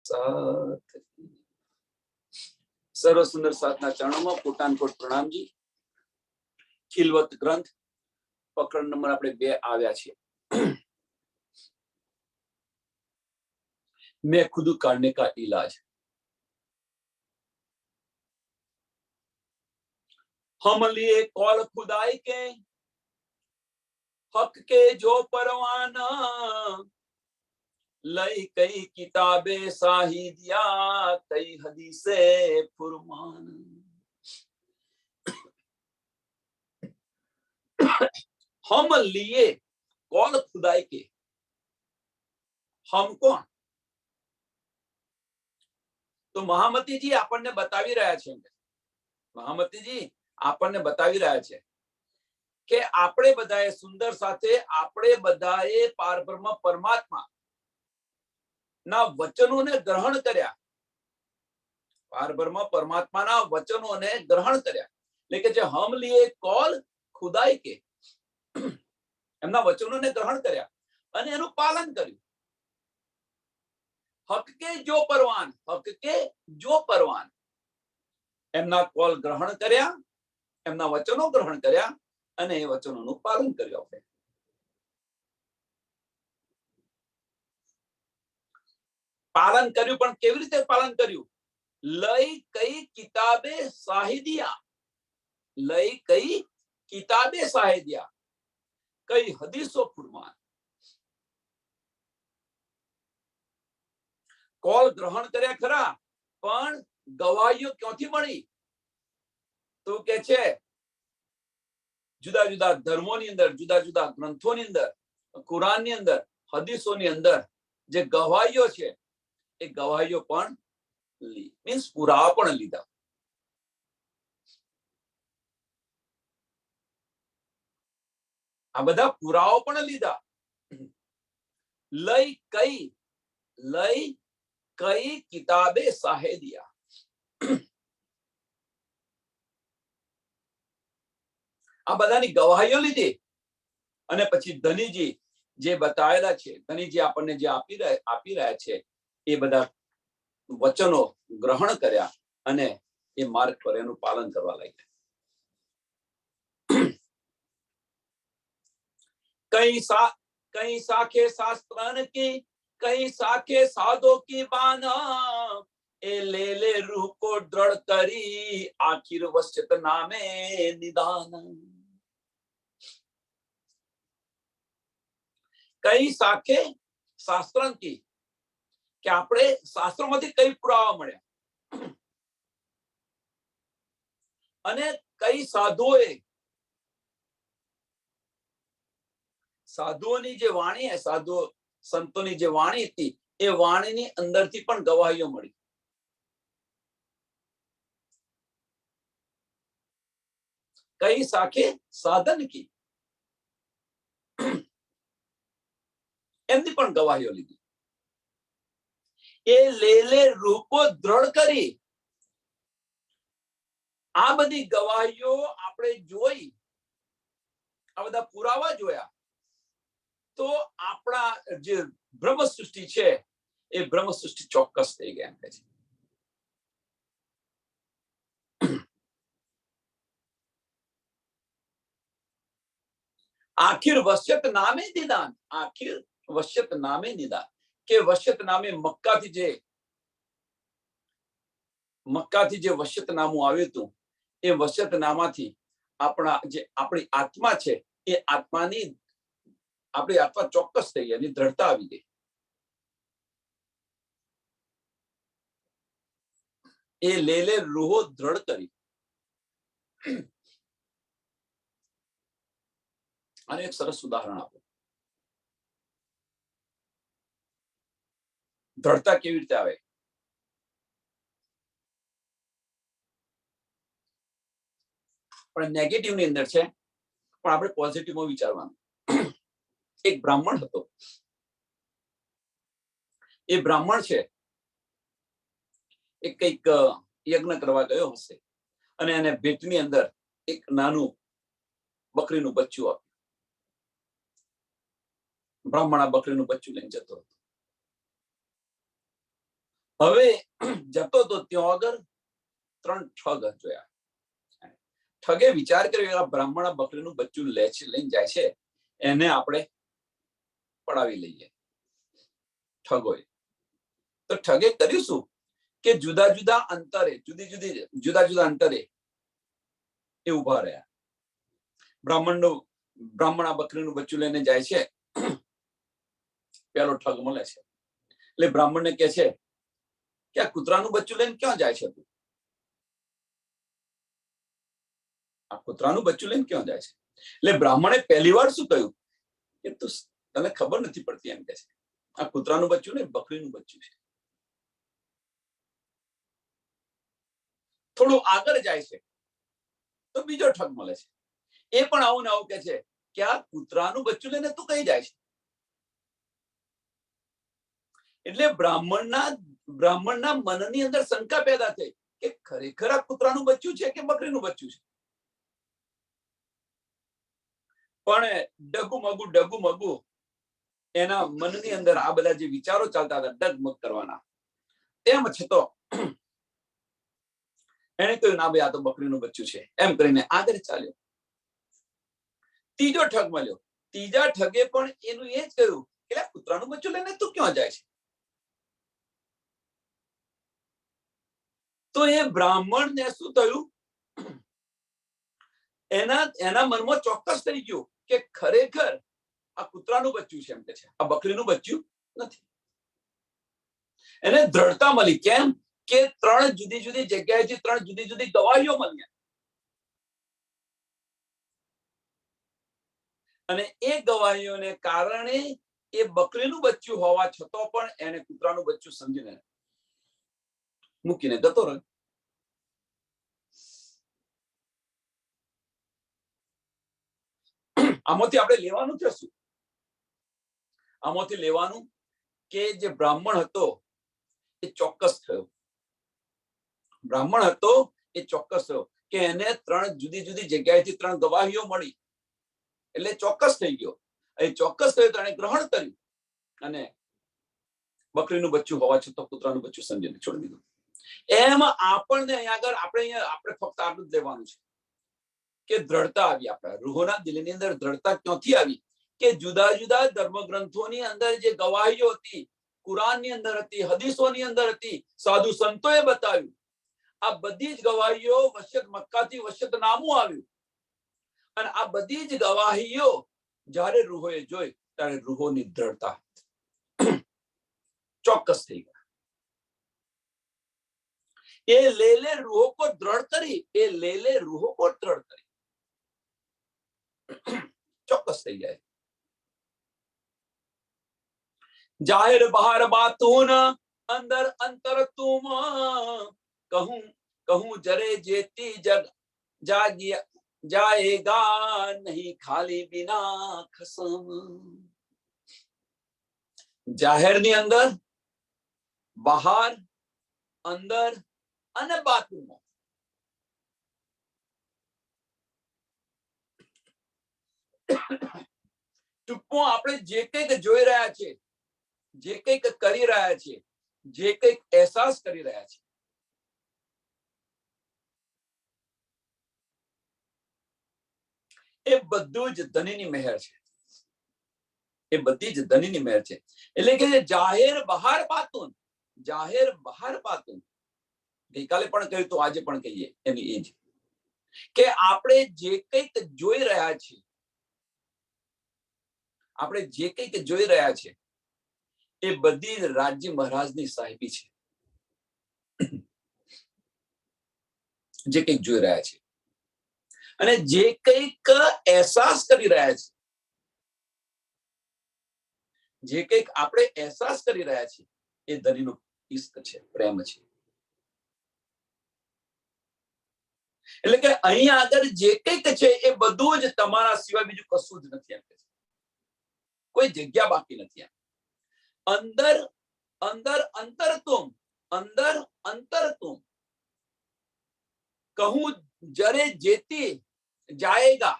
साथ सर्व सुंदर साधना चरणों में कोटान कोट प्रणाम जी। खिलवत ग्रंथ पकड़ नंबर આપણે 2 આવ્યા છે। मैं खुद काटने का इलाज। हम लिए कौल खुदाई के हक के जो परवाना लई कई किताबे साहिदिया कई हदीसे फुरमान। हम लिए कौल खुदाई के, हम कौन? तो महामती जी આપણને બતાવી રહ્યા છે, महामती जी આપણને બતાવી રહ્યા છે કે આપણે બધાએ સુંદર સાથે આપણે બધાએ પારબ્રહ્મ પરમાત્મા ના વચનોને ગ્રહણ કર્યા, પારબ્રહ્મ પરમાત્માના વચનોને ગ્રહણ કર્યા। એટલે કે જે હમ લીએ કોલ ખુદાઈ કે, એમના વચનોને ગ્રહણ કર્યા અને એનું પાલન કર્યું। હક કે જો પરવાન, હક કે જો પરવાન, એમના કોલ ગ્રહણ કર્યા, એમના વચનો ગ્રહણ કર્યા અને એ વચનોનું પાલન કર્યું। આપણે પાલન કર્યું, પણ કેવી રીતે પાલન કર્યું? લઈ કઈ કિતાબે સાહિદિયા, લઈ કઈ કિતાબે સાહિદિયા કઈ હદીસો ફુરમાન। કોલ ગ્રહણ કર્યા ખરા, પણ ગવાહીઓ ક્યાંથી મળી? તો કે છે જુદા જુદા ધર્મોની અંદર, જુદા જુદા ગ્રંથોની અંદર, કુરાનની અંદર, હદીસોની અંદર જે ગવાહીઓ છે એ ગવાહીઓ પણ મીન્સ પુરાવા પણ લીધા। આ બધા પુરાવા પણ લીધા। લઈ કઈ કિતાબે સાહેદિયા, આ બધાની ગવાહીઓ લીધી અને પછી ધનીજી જે બતાવેલા છે, ધનીજી આપણને જે આપી રહ્યા છે એ બધા વચનો ગ્રહણ કર્યા અને એ માર્ગ પર એનું પાલન કરવા લાગ્યા। कई साखे शास्त्रन की, कई साखे साधो की बाना, ए ले रूह को दृढ़ करी आखिर वश्यत नामे निदान। कई साखे शास्त्रन की, કે આપણે શાસ્ત્રોમાંથી કઈ પુરાવા મળ્યા અને કઈ સાધુઓએ, સાધુઓની જે વાણી, સાધુ સંતોની જે વાણી હતી એ વાણીની અંદરથી પણ ગવાહીઓ મળી। કઈ સાખે સાધન की, એમની પણ ગવાહીઓ લીધી। એ લેલે રૂપો દ્રઢ કરી, આ બધી ગવાહીઓ આપણે જોઈ, આ બધા પુરાવા જોયા તો આપણા જે બ્રહ્મ સૃષ્ટિ છે એ બ્રહ્મ સૃષ્ટિ ચોક્કસ થઈ ગયા છે। આખિર વશ્યત નામે નિદાન, આખિર વશ્યત નામે નિદાન, કે વશ્યત નામે મક્કાથી જે વશ્યતનામું આવ્યું હતું એ વશ્યતનામાથી આપણી આત્મા છે એ આત્માની, આપણી આત્મા ચોક્કસ થઈ, એની દ્રઢતા આવી ગઈ। એ લેલે રૂહો દ્રઢ કરી। અને એક સરસ ઉદાહરણ આપો, દ્રઢતા કેવી રીતે આવે? પણ નેગેટિવ ની અંદર છે, પણ આપણે પોઝિટિવમાં વિચારવાનું। એક બ્રાહ્મણ હતો, એ બ્રાહ્મણ છે એ કઈક યજ્ઞ કરવા ગયો હશે અને એને ભેટની અંદર એક નાનું બકરીનું બચ્ચું આપ્યું। બ્રાહ્મણ આ બકરીનું બચ્ચું લઈને જતો હતો। હવે જતો તો ત્યાં આગળ 3 ઠગ જોયા. ઠગે વિચાર કર્યો બ્રાહ્મણ બકરીનું બચ્ચું લઈને જાય છે, એને આપણે પડાવી લઈએ. ઠગોએ તો ઠગે કર્યું શું કે જુદા જુદા અંતરે જુદા અંતરે એ ઉભા રહ્યા. બ્રાહ્મણ બકરીનું બચ્ચું લઈને જાય છે. પેલો ઠગ મળે છે એટલે બ્રાહ્મણને કહે છે કે આ કૂતરાનું બચ્ચું લઈને ક્યાં જાય છે તું? આ કૂતરાનું બચ્ચું લઈને ક્યાં જાય છે? એટલે બ્રાહ્મણે પહેલી વાર શું કહ્યું કે તું તને ખબર નથી પડતી એમ કે છે. આ કૂતરાનું બચ્ચું ને બકરીનું બચ્ચું છે. થોડું આગળ જાય છે તો બીજો ઠગ મળે છે. એ પણ આવું ને આવું કે છે કે આ કૂતરાનું બચ્ચું લઈને તું કઈ જાય છે? એટલે બ્રાહ્મણના મનની અંદર શંકા પેદા થઈ કે ખરેખર આ કૂતરાનું બચ્ચું છે કે બકરીનું બચ્ચું છે. પણ ડગુમગુ એના મનની અંદર આ બધા જે વિચારો ચાલતા હતા ડગમગ કરવાના, તેમ છતાં એને કહ્યું ના ભાઈ આ તો બકરીનું બચ્ચું છે એમ કરીને આગળ ચાલ્યો. ત્રીજો ઠગ મળ્યો. ત્રીજા ઠગે પણ એનું એ જ કહ્યું કે કૂતરાનું બચ્ચું લઈને તું ક્યાં જાય છે? તો એ બ્રાહ્મણને શું થયું, એના મનમાં ચોક્કસ થઈ ગયું કે ખરેખર આ કૂતરાનું બચ્ચું છે એમ કે છે, આ બકરીનું બચ્ચું નથી. એને દ્રઢતા મળી. કેમ કે 3 જુદી જુદી જગ્યાએથી 3 જુદી જુદી ગવાહીઓ મળી, અને એ ગવાહીઓને કારણે એ બકરીનું બચ્ચું હોવા છતાં પણ એને કૂતરાનું બચ્ચું સમજીને મૂકીને જતો રહ્યો. આમાંથી આપણે લેવાનું છે શું? આમાંથી લેવાનું કે જે બ્રાહ્મણ હતો એ ચોક્કસ થયો. બ્રાહ્મણ હતો એ ચોક્કસ થયો કે એને 3 જુદી જુદી જગ્યાએથી 3 ગવાહીઓ મળી એટલે ચોક્કસ થઈ ગયો. એ ચોક્કસ થયો તો એને ગ્રહણ કર્યું અને બકરીનું બચ્ચું હોવા છતાં કૂતરાનું બચ્ચું સમજીને છોડી દીધું. એમ આપણને અહીંયા આગળ આપણે ફક્ત આટલું જ લેવાનું છે કે દ્રઢતા આવી. આપણા રૂહોના દિલની અંદર દ્રઢતા ક્યાંથી આવી કે જુદા જુદા ધર્મગ્રંથોની અંદર જે ગવાહીઓ હતી, કુરાનની અંદર હતી, હદીસોની અંદર હતી, સાધુ સંતોએ બતાવ્યું, આ બધી જ ગવાહીઓ વશત મક્કાથી વશતનામું આવ્યું, અને આ બધી જ ગવાહીઓ જ્યારે રૂહોએ જોઈ ત્યારે રૂહોની દ્રઢતા ચોક્કસ થઈ ગયા. ये ले ले रूहों को दृढ़ करी, ये ले ले रूहों को दृढ़ करी. ચોક્કસ થઈ જાય. જાહેર બહાર બાતું અંદર અંતર તુમ કહું જરે જેતી જગ જાએગા નહીં ખાલી બિના ખસમ. જાહેરની અંદર, બહાર, અંદર અને બાથરૂમમાં ટૂંકમાં આપણે જે કંઈક જોઈ રહ્યા છે, જે કંઈક કરી રહ્યા છે, જે કંઈક અહેસાસ કરી રહ્યા છે, એ બધું જ ધનીની મહેર છે. એ બધી જ ધનીની મહેર છે. એટલે કે જાહેર બહાર બાતુન, જાહેર બહાર બાતુન ગઈકાલે પણ કહ્યું તો આજે પણ કહીએ એની એ જ કે આપણે જે કંઈક જોઈ રહ્યા છીએ, આપણે જે કંઈક જોઈ રહ્યા છે એ બધી રાજ્ય મહારાજની સાહેબી છે. જે કંઈક જોઈ રહ્યા છે અને જે કંઈક અહેસાસ કરી રહ્યા છે, જે કંઈક આપણે અહેસાસ કરી રહ્યા છીએ એ ધનીનો ઇશ્ક છે, પ્રેમ છે. એટલે કે અહીંયા આગળ જે કંઈક છે એ બધું જ તમારા સિવાય બીજું કશું જ નથી. કોઈ જગ્યા બાકી નથી. અંદર અંદર અંતર તુમ, અંદર અંતર તુમ કહું જરે જેતી જાએગા.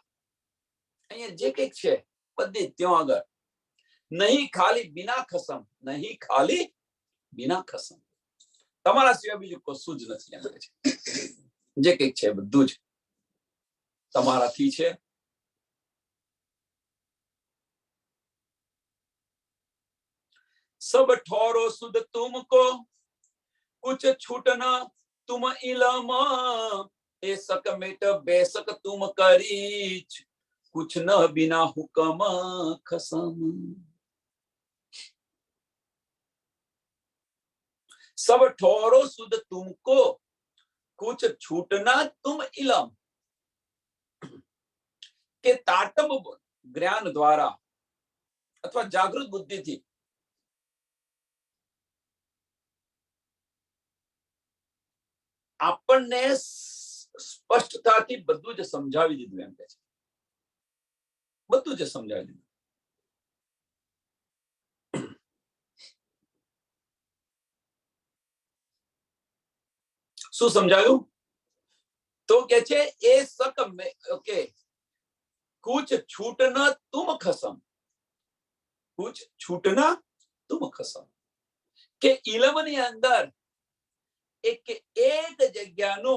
અહીંયા જે કંઈક છે બધી ત્યાં આગળ નહીં ખાલી બિના ખસમ, નહીં ખાલી બિના ખસમ. તમારા સિવાય બીજું કશું જ નથી એમ કહે છે. જે કંઈક છે બધું જ તમારાથી છે. सब ठौरो सुध तुमको कुछ छूटना तुम इलम ए सक मेट बेसक तुम करीच कुछ न बिना हुक्म खसम. सब ठौरो सुध तुमको कुछ छूटना तुम इलम के ताटम ज्ञान द्वारा अथवा जागृत बुद्धि थी આપણને સ્પષ્ટતાથી બધું જ સમજાવી દીધું એમ કહે છે. બધું જ સમજાવી દીધું. શું સમજાયું? તો કે છે એ સક ઓકે कुछ छूटना तुम खसम. कुछ छूटना तुम खसम કે ઇલમની અંદર એક જગ્યાનો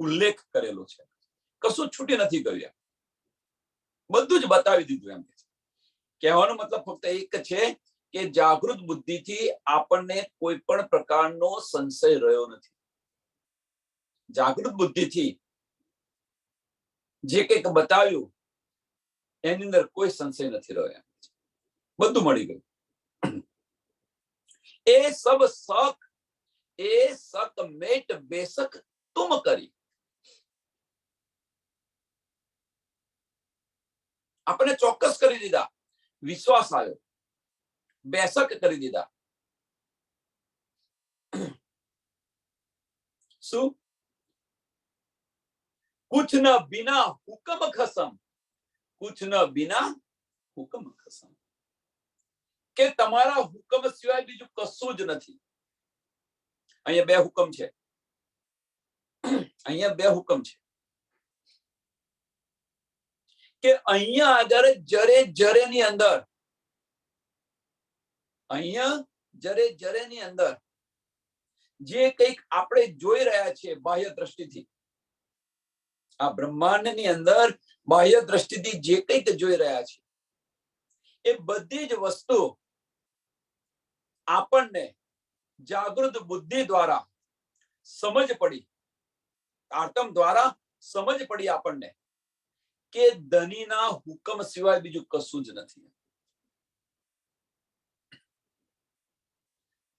ઉલ્લેખ કરેલો છે. કશું છૂટી નથી કર્યું. બધું જ બતાવી દીધું એમ. કહેવાનો મતલબ ફક્ત એક છે કે જાગૃત બુદ્ધિથી આપણને કોઈ પણ પ્રકારનો સંશય રહ્યો નથી. જાગૃત બુદ્ધિથી જે કંઈક બતાવ્યું એની અંદર કોઈ સંશય નથી રહ્યો એમ. બધું મળી ગયું. એ સબ શક એ સક મેટ બેસક તુમ કરી. આપણે ચોક્કસ કરી દીધા. વિશ્વાસ આવ્યો. બેસક કરી દીધા. શું? कुछ न बिना हुक्म खसम. कुछ न बिना हुक्म खसम કે તમારા હુકમ સિવાય બીજું કશું જ નથી. અહીંયા બે હુકમ છે. અહીંયા બે હુકમ છે કે અહીંયા આગળ જરે જરે ની અંદર અહીંયા જરે જરે ની અંદર જે કંઈક આપણે જોઈ રહ્યા છીએ બાહ્ય દ્રષ્ટિથી, આ બ્રહ્માંડની અંદર બાહ્ય દ્રષ્ટિથી જે કંઈક જોઈ રહ્યા છે એ બધી જ વસ્તુ આપણને જાગૃત બુદ્ધિ દ્વારા સમજ પડી. આત્મ દ્વારા સમજ પડી આપણને કે ધનીના હુકમ સિવાય બીજું કશું જ નથી.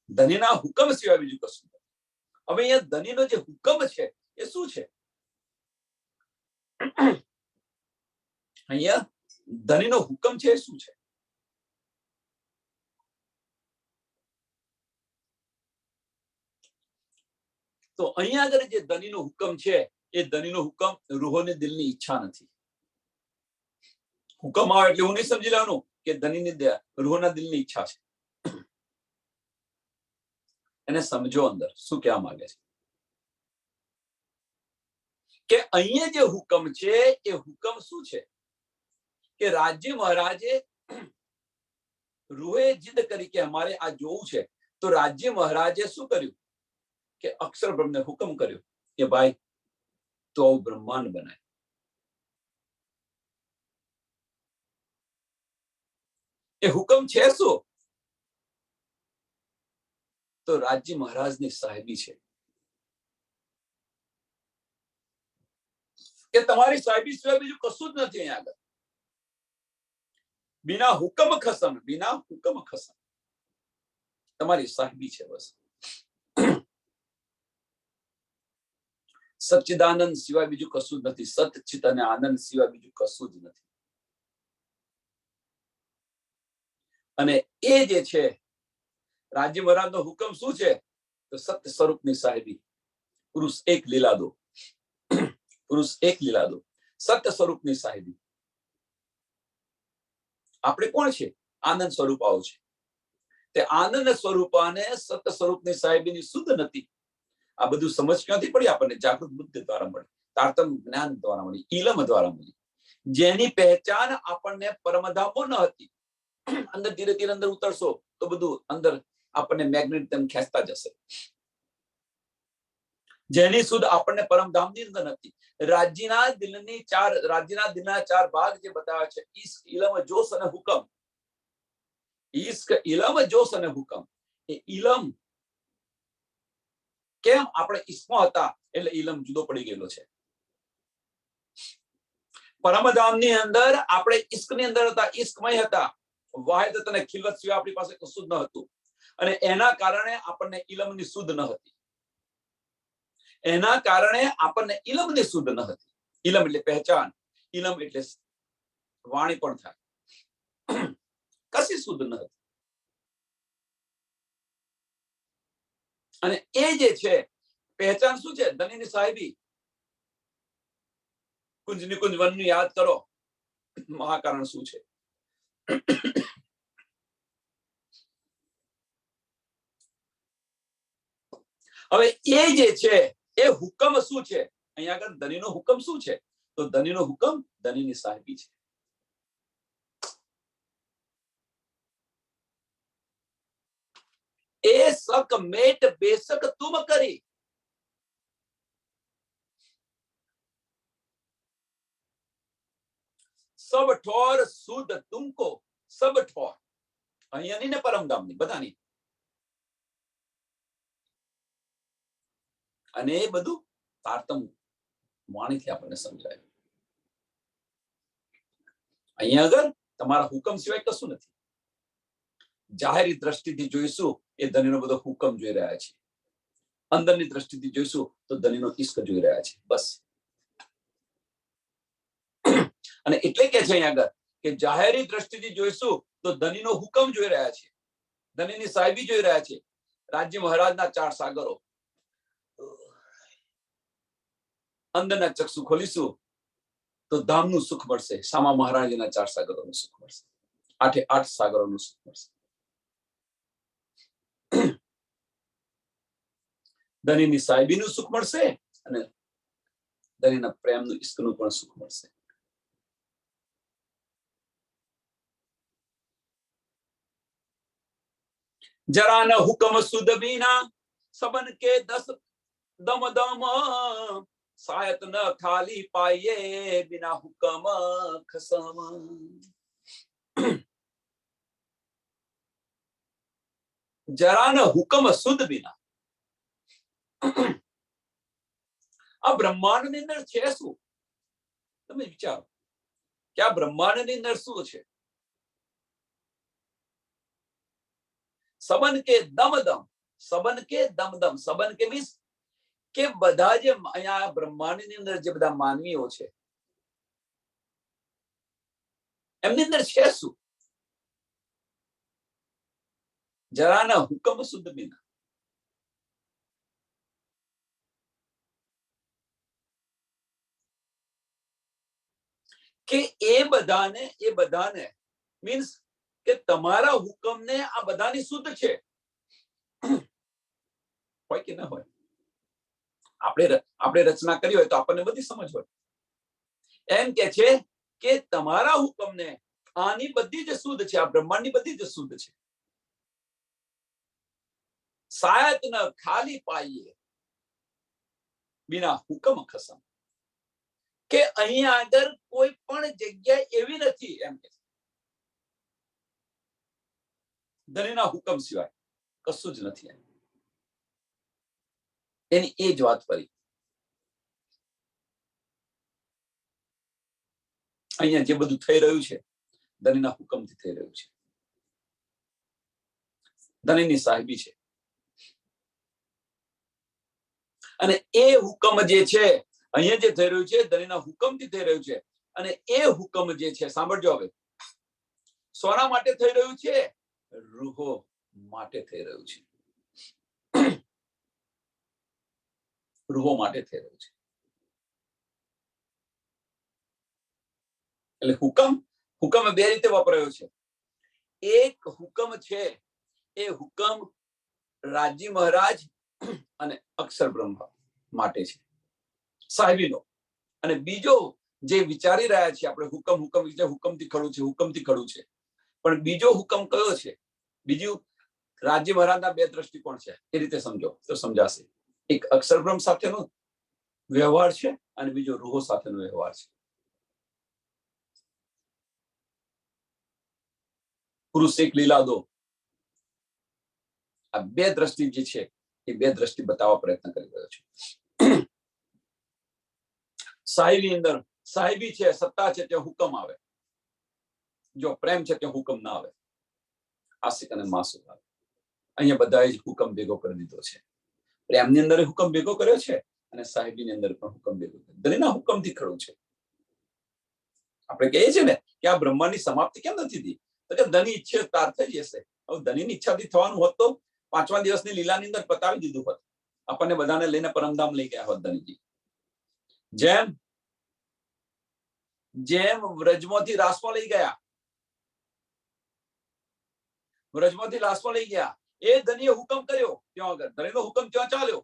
ધનીના હુકમ સિવાય બીજું કશું નથી. હવે અહીંયા ધનીનો જે હુકમ છે એ શું છે? અહીંયા ધનીનો હુકમ છે શું છે? તો અહીંયા આગળ જે ધનીનો હુકમ છે એ ધનીનો હુકમ રૂહોની દિલની ઈચ્છા નથી. હુકમ આવે એટલે હું નહીં સમજી લેવાનું કે ધનીની રૂહોના દિલની ઈચ્છા છે. એને સમજો અંદર શું કહેવા માંગે છે. કે અહીંયા જે હુકમ છે એ હુકમ શું છે કે રાજ્ય મહારાજે રૂહે જીદ કરી કે અમારે આ જોવું છે. તો રાજ્ય મહારાજે શું કર્યું કે અક્ષર બ્રહ્મને હુકમ કર્યો કે ભાઈ તો બ્રહ્માંડ બનાય. એ હુકમ છે શું? તો રાજ્ય મહારાજની સાહેબી છે કે તમારી સાહેબી સિવાય બીજું કશું જ નથી. અહીંયા આગળ બિના હુકમ ખસમ, બિના હુકમ ખસમ તમારી સાહેબી છે બસ. સચ્ચિદાનંદ સિવાય બીજું કશું જ નથી. સતચિત અને આનંદ સિવાય બીજું કશું જ નથી. અને એ જે છે રાજ્ય મહારાજનો હુકમ શું છે? તો સત્ય સ્વરૂપની સાહેબી. પુરુષ એક લીલા દો, પુરુષ એક લીલા દો, સત્ય સ્વરૂપની સાહેબી. આપણે કોણ છે? આનંદ સ્વરૂપાઓ છે. તે આનંદ સ્વરૂપાને સત્ય સ્વરૂપની સાહેબીની શુદ્ધ નથી. આ બધું સમજ ક્યાંથી પડી આપણને? જાગૃત બુદ્ધિ દ્વારા મળી, તારતમ જ્ઞાન દ્વારા મળી, ઇલમ દ્વારા મળી, જેની પહેચાન આપણને પરમધામો ન હતી. અંદર ધીરે ધીરે અંદર ઉતરશો તો બધું અંદર આપણને મેગ્નેટ તેમ ખેંચતા જશે. જેની સુધ આપણને પરમધામની અંદર નથી. રાજ્યના દિલના ચાર ભાગ જે બતાવ્યા છે, ઈશ્ક, ઇલમ, જોશ અને હુકમ. ઈશ્ક, ઇલમ, જોશ અને હુકમ. એ ઇલમ કેમ આપણે ઈશ્કમાં હતા એટલે ઇલમ જુદો પડી ગયેલો છે. પરમધામની અંદર આપણે ઈશ્કની અંદર હતા, ઈશ્કમય હતા. વાહિદત અને ખિલવત સિવાય આપણી પાસે કશું જ ન હતું. અને એના કારણે આપણને ઇલમની સુધ ન હતી. એના કારણે આપણને ઇલમની સુધ ન હતી. ઇલમ એટલે પહેચાન, ઇલમ એટલે વાણી પણ થાય. કશી સુધ ન હતી. અને એ જે છે પહેચાન શું છે? ધનીની સાહેબી. કુંજ નિકુંજ વનનું યાદ કરો, મહાકારણ શું છે? હવે એ જે છે એ હુકમ શું છે? અહીંયા આગળ ધનીનો હુકમ શું છે? તો ધનીનો હુકમ ધનીની સાહેબી છે. એ સક મેટ બેશક તુમ કરી, સબ ઠોર સુધ તુમકો, સબ ઠોર. અહીંયાની ને પરમધામની બધાની. અને એ બધું તારતમ વાણીથી આપણને સમજાય. અહીંયા આગળ તમારા હુકમ સિવાય કશું નથી. જાહેરી દ્રષ્ટિથી જોઈશું એ ધનીનો બધો હુકમ જોઈ રહ્યા છે. અંદરની દ્રષ્ટિથી જોઈશું તો ધનીનો ઈશ્ક જોઈ રહ્યા છે. બસ. અને એટલે કે છે અહીંયા આગળ કે જાહેરી દ્રષ્ટિથી જોઈશું તો ધનીનો હુકમ જોઈ રહ્યા છે, ધનીની સાહેબી જોઈ રહ્યા છે. રાજ્ય મહારાજના ચાર સાગરો. અંદરના ચક્ષુ ખોલીશું તો ધામનું સુખ મળશે. સામા મહારાજના ચાર સાગરોનું સુખ મળશે. 8 સાગરોનું સુખ મળશે. ધનીની સાહેબીનું સુખ મળશે અને ધનીના પ્રેમનું, ઈશ્કનું પણ સુખ મળશે. જરા ન હુકમ સુધ બીના સબન કે 10 દમ દમ, સાયત ન ખાલી પાઈએ બિના હુકમ ખસમ. જરા ન હુકમ સુધ બીના. આ બ્રહ્માંડની અંદર છે શું? તમે વિચારો કે આ બ્રહ્માંડની અંદર શું છે? સબન કે દમ દમ, સબન કે દમ દમ. સબન કે મીન્સ કે બધા જે અહીંયા બ્રહ્માંડની અંદર જે બધા માનવીઓ છે એમની અંદર છે શું? જરાના હુકમ સુધ બીના. કે એ બધાને મીન્સ કે તમારા હુકમને આ બધાની શુદ્ધ છે. હોય કે ના હોય? આપણે રચના કરી હોય તો આપણને બધી સમજ હોય. એમ કે છે કે તમારા હુકમને આની બધી જ શુદ્ધ છે, આ બ્રહ્માંડની બધી જ શુદ્ધ છે. સાયત ન ખાલી પાઈએ બિના હુકમ ખસમ. કે અહીંયા આગળ કોઈ પણ જગ્યા એવી નથી એમ કે ધનીના હુકમ સિવાય કશું જ નથી. એની એ જ વાત કરી. અહીંયા જે બધું થઈ રહ્યું છે ધનીના હુકમથી થઈ રહ્યું છે. ધનીની સાહેબી છે. અને એ હુકમ જે છે અહીંયા જે થઈ રહ્યું છે ધનીના હુકમથી થઈ રહ્યું છે. અને એ હુકમ જે છે સાંભળજો હવે, સોના માટે થઈ રહ્યું છે? રૂહો માટે થઈ રહ્યું છે. રૂહો માટે થઈ રહ્યું છે. એટલે હુકમ બે રીતે વપરાયો છે. એક હુકમ છે એ હુકમ રાજી મહારાજ અને અક્ષર બ્રહ્મા માટે છે, સાહેબીનો. અને બીજો જે વિચારી રહ્યા છીએ આપણે હુકમથી ખડું છે, હુકમથી ખડું છે, પણ બીજો હુકમ કયો છે? બીજું રાજ્ય ભરાના બે દ્રષ્ટિકોણ છે, એ રીતે સમજો તો સમજાશે. એક અક્ષરબ્રહ્મ સાથેનો વ્યવહાર છે અને બીજો રૂહો સાથેનો વ્યવહાર છે. પુરુષ એક લીલા દો, આ બે દ્રષ્ટિ જે છે એ બે દ્રષ્ટિ બતાવવા પ્રયત્ન કરી રહ્યો છું. સાહેબી અંદર સાહેબી છે, સત્તા છે, ત્યાં હુકમ આવે. જો પ્રેમ છે ત્યાં હુકમ ના આવે. આશિક અને માસૂક આવે. અહીંયા બધાએ જ હુકમ ભેગો કરી દીધો છે. પ્રેમની અંદર હુકમ ભેગો કર્યો છે અને સાહેબીની અંદર પણ હુકમ ભેગો કર્યો. દરેકના હુકમથી ખડું છે. આપણે કહીએ છીએ ને કે આ બ્રહ્માંડની સમાપ્તિ કેમ નથી થઈ? તો કે ધની ઈચ્છે તાર થઈ જશે. હવે ધનીની ઈચ્છાથી થવાનું હોત તો 5મા દિવસની લીલાની અંદર પતાવી દીધું હોત. આપણને બધાને લઈને પરમધામ લઈ ગયા હોત ધનીજી. જેમ વ્રજમાંથી રાસમાં લઈ ગયા, વ્રજમાંથી રાસમાં લઈ ગયા, એ ધનીએ હુકમ કર્યો ત્યાં આગળ. ધનીનો હુકમ ત્યાં ચાલ્યો.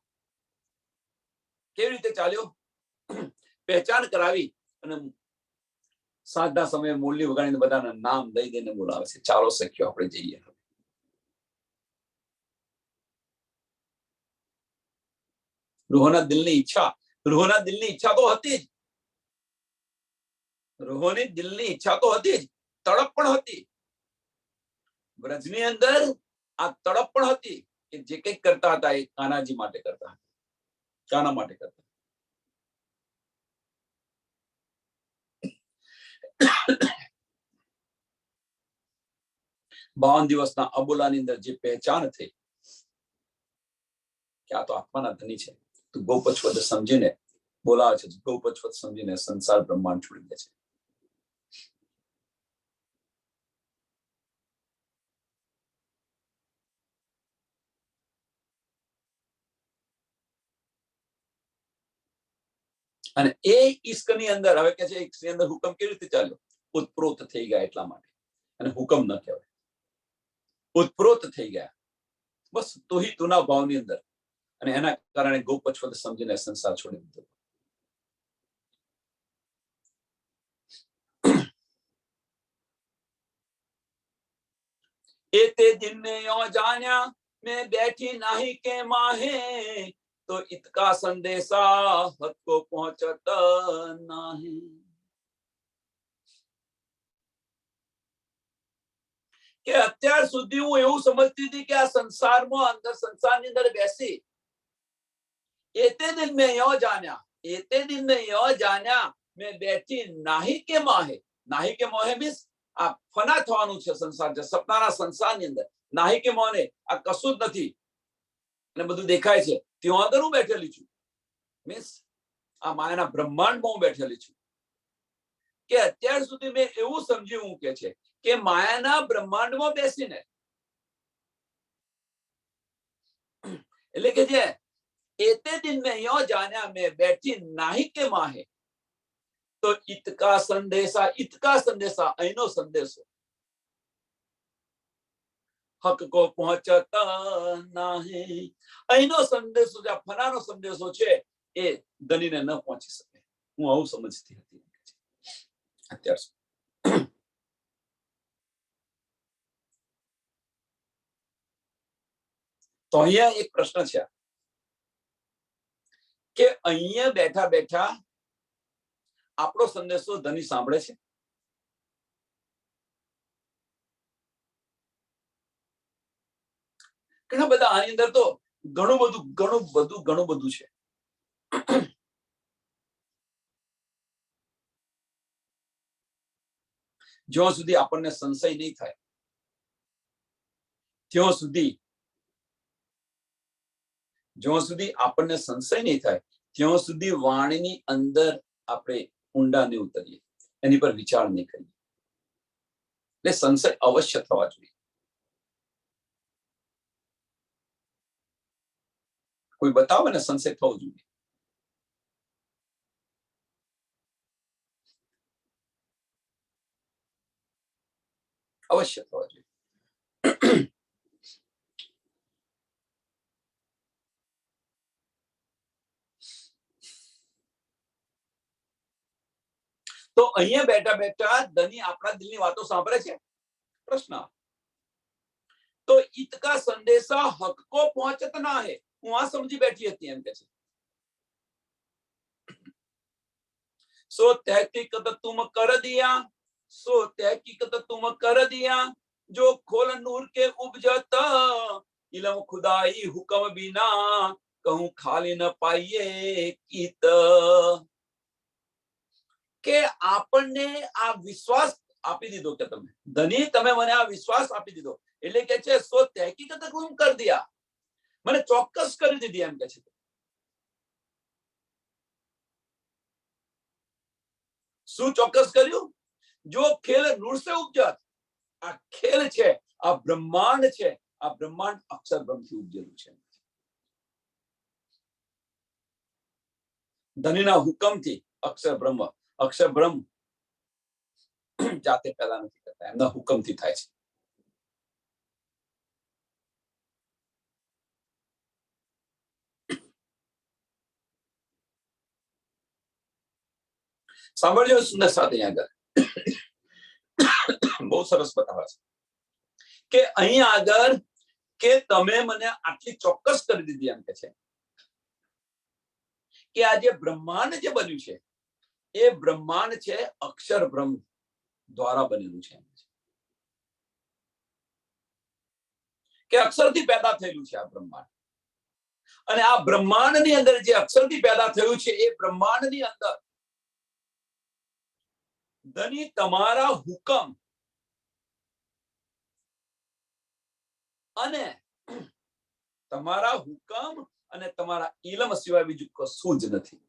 કેવી રીતે ચાલ્યો? પહેચાન કરાવી અને સાંજના સમયે મૂળની વગાડીને બધાના નામ દઈ દઈને બોલાવે છે, ચાલો સખ્યો આપણે જઈએ. રૂહોના દિલની ઈચ્છા તો હતી જ. રૂહોની દિલની ઈચ્છા તો હતી જ, તડપ પણ હતી. વ્રજની અંદર આ તડપ પણ હતી કે જે કંઈક કરતા હતા એ કાનાજી માટે કરતા હતા, કાના માટે કરતા. 52 દિવસના અબોલાની અંદર જે પહેચાન થઈ કે આ તો આત્માના ધની છે, તો ગૌપચવદ સમજીને બોલાવે છે. ગૌપચવદ સમજીને સંસાર બ્રહ્માંડ છોડી દે છે. અને એ ઈશ્કની અંદર હવે કે છે ઈશ્કની અંદર હુકમ કેવી રીતે ચાલ્યો? ઉત્પ્રોત થઈ ગયા એટલા માટે. અને હુકમ ન કહેવાય, ઉત્પ્રોત થઈ ગયા બસ તુહી તુના ભાવની અંદર. અને એના કારણે ગૌપચવદ સમજીને સંસાર છોડી દીધો. एते दिन में यो जान्या मैं बैठी नाही के माहे तो इतका संदेशा हद को पहुंचता नाही. કે અત્યાર સુધી હું એવું સમજતી હતી કે આ સંસારમાં અંદર સંસારની અંદર બેસી એતે દિન મેં યો જાન્યા મેં બેઠી નાહી કે માહે. નાહી કે મોહે મીન્સ આ ફના થવાનું છે સંસાર છે, સપનાના સંસારની અંદર. નાહી કે મોને આ કશું જ નથી અને બધું દેખાય છે, ત્યાં આગળ હું બેઠેલી છું. મીન્સ આ માયાના બ્રહ્માંડમાં હું બેઠેલી છું. કે અત્યાર સુધી મેં એવું સમજ્યું કે છે કે માયાના બ્રહ્માંડમાં બેસીને, એટલે કે જે એતે દિન મેં યો જાન્યા મેં બેઠી નાહી કે માહે તો ઇતકા સંદેશા અહીંનો સંદેશો હક કો પહોંચતા નહીં. અહીંનો સંદેશો, જે ફનાનો સંદેશો છે એ ધનીને ન પહોંચી શકે. હું આવું સમજતી હતી અત્યાર સુધી. તો અહીંયા એક પ્રશ્ન છે કે અહીંયા બેઠા બેઠા આપણો સંદેશો ધની સાંભળે છે? ઘણા બધા આની અંદર તો ઘણું બધું છે. જ્યાં સુધી આપણને સંશય નહીં થાય ત્યાં સુધી વાણીની અંદર આપણે ઊંડા નહીં ઉતરીએ, એની પર વિચાર નહીં કરીએ. એટલે સંશય અવશ્ય થવા જોઈએ. કોઈ બતાવે ને સંશય થવો જોઈએ. અવશ્ય થવા જોઈએ. તો અહીંયા બેઠા બેઠા ધની આપણા દિલની વાતો સાંભળે છે. प्रश्न। तो इत का संदेशा हक को पहुंचत ना है। હું આ સમજી બેઠી હતી એમ કે છે सो तहकीकत तुम कर दिया, सो तहकीकत तुम कर दिया, जो खोल नूर के उपजत इलम खुदाई हुक्म बिना कहूं खाली न पाइए कीत। કે આપણને આ વિશ્વાસ આપી દીધો કે તમે મને આ વિશ્વાસ આપી દીધો એટલે કે છે સો તહકીકત હું કરી દિયા, મને ચોક્કસ કરી દીધી એમ કે છે। શું ચોક્કસ કર્યું? જો ખેલ નૂર સે ઉપજત, આ ખેલ છે, આ બ્રહ્માંડ છે, આ બ્રહ્માંડ અક્ષર બ્રહ્મથી ઉપજેલું છે। ધનીના હુકમથી અક્ષર બ્રહ્મ જાતે પેદા નથી કરતા, એમના હુકમથી થાય છે। સાંભળજો સુંદર સાથે આગળ બહુ સરસ બતાવે છે કે અહીં આગળ કે તમે મને આટલી ચોક્કસ કરી દીધી એમ કે છે કે આ જે બ્રહ્માંડ જે બન્યું છે એ બ્રહ્માંડ છે અક્ષર બ્રહ્મ દ્વારા બનેલું છે કે અક્ષરથી પેદા થયેલું છે આ બ્રહ્માંડ। અને આ બ્રહ્માંડની અંદર જે અક્ષરથી પેદા થયું છે એ બ્રહ્માંડની અંદર ધની તમારા હુકમ અને તમારા હુકમ અને તમારા ઇલમ સિવાય બીજું કશું જ નથી।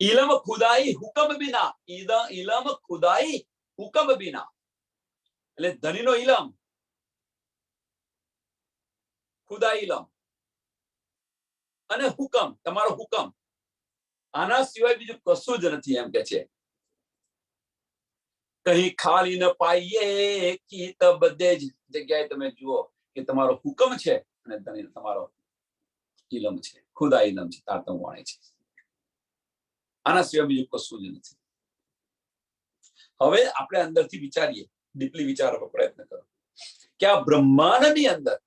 ઇલમ ખુદાઈ હુકમ બિના, ઇલમ ખુદાઈ હુકમ બિના એટલે ધનીનો ઇલમ, ખુદા ઇલમ અને હુકમ, તમારો હુકમ, આના સિવાય બીજું કશું જ નથી એમ કે છે। કहीं ખાલી ન પાઈએ કી બધે જ જગ્યાએ તમે જુઓ કે તમારો હુકમ છે અને તમારો ઇલમ છે, ખુદા ઇલમ છે, તારતમવાણી છે, આના સિવાય બીજું કશું જ નથી। હવે આપણે અંદરથી વિચારીએ, ડીપલી વિચારવાનો પ્રયત્ન કરો કે આ બ્રહ્માંડની અંદર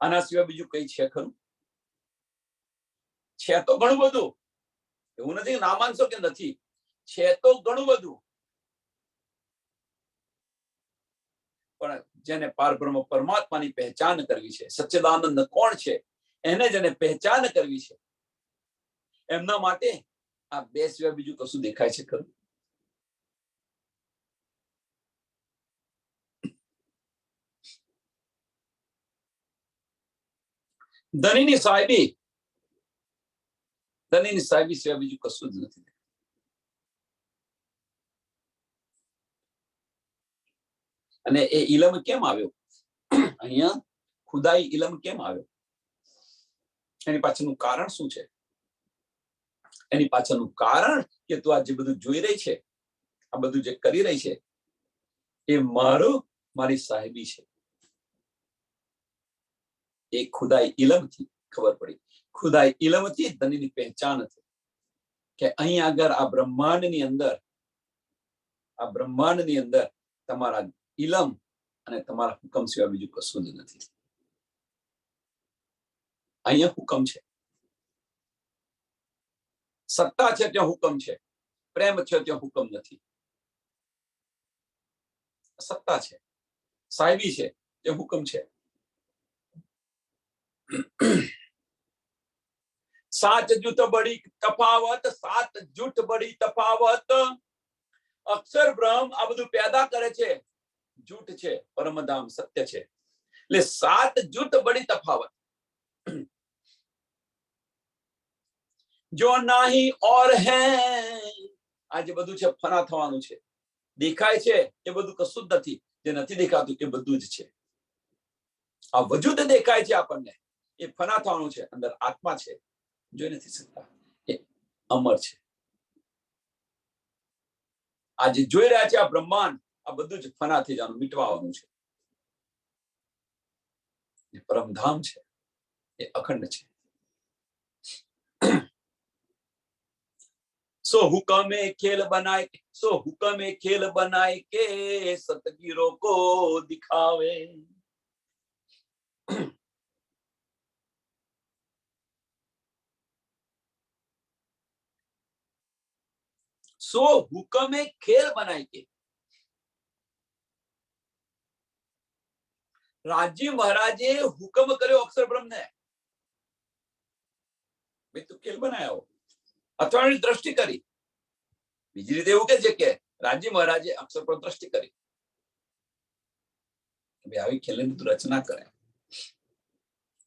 આના સિવાય બીજું કઈ છે ખરું? છે તો ઘણું બધું, એવું નથી ના માનશો કે નથી, છે તો ઘણું બધું, પણ જેને પારબ્રહ્મ પરમાત્માની પહેચાન કરવી છે, સચ્ચિદાનંદ કોણ છે એને જેને પહેચાન કરવી છે એમના માટે આ બે સિવાય બીજું કશું દેખાય છે ખરું? ધનીની સાહેબી સિવાય બીજું કશું જ નથી। અને એ ઇલમ કેમ આવ્યો અહીંયા? ખુદાઈ ઇલમ કેમ આવ્યો? એની પાછળનું કારણ શું છે? એની પાછળનું કારણ કે તું આ જે બધું જોઈ રહી છે, આ બધું જે કરી રહી છે એ મારી સાહેબી છે। એ ખુદાઈ ઇલમથી ખબર પડી, ખુદાઈ ઇલમથી ધનીની પહેચાન હતી કે અહીં આગળ આ બ્રહ્માંડની અંદર તમારા ઇલમ અને તમારા હુકમ સિવાય બીજું કશું જ નથી। અહીંયા હુકમ છે, સત્તા છે ત્યાં હુકમ છે, પ્રેમ છે ત્યાં હુકમ નથી। સત્તા છે, સાહેબી છે, ત્યાં હુકમ છે। સાત જૂઠ બડી તફાવત, સાત જૂઠ બડી તફાવત। અક્ષર બ્રહ્મ આ બધું પેદા કરે છે, જૂઠ છે, પરમધામ સત્ય છે, એટલે સાત જૂઠ બડી તફાવત। જો નહીં ઓર હે, આ જે બધું છે ફના થવાનું છે, દેખાય છે એ બધું કશું જ નથી, જે નથી દેખાતું એ બધું જ છે। આ વજૂદ દેખાય છે આપણને એ ફના થવાનું છે, અંદર આત્મા છે, જોઈ નથી શકતા, એ અમર છે। આ જે જોઈ રહ્યા છે આ બ્રહ્માંડ, આ બધું જ ફના થઈ જવાનું, મીટવાનું છે। એ પરમધામ છે, એ અખંડ છે। सो हुक्म खेल बनाए, सो हुक्म खेल बनाए के सतगिरों को दिखावे। सो हुक्म खेल बनाए के, राजी महाराजे हुक्म કર્યો અક્ષર બ્રહ્મને, ભાઈ તું ખેલ બનાવ્યો, અથડાની દ્રષ્ટિ કરી. બીજી રીતે એવું કે છે કે રાજી મહારાજે અક્ષર પર દ્રષ્ટિ કરી, ભાઈ આવી ખેલની તું રચના કરે,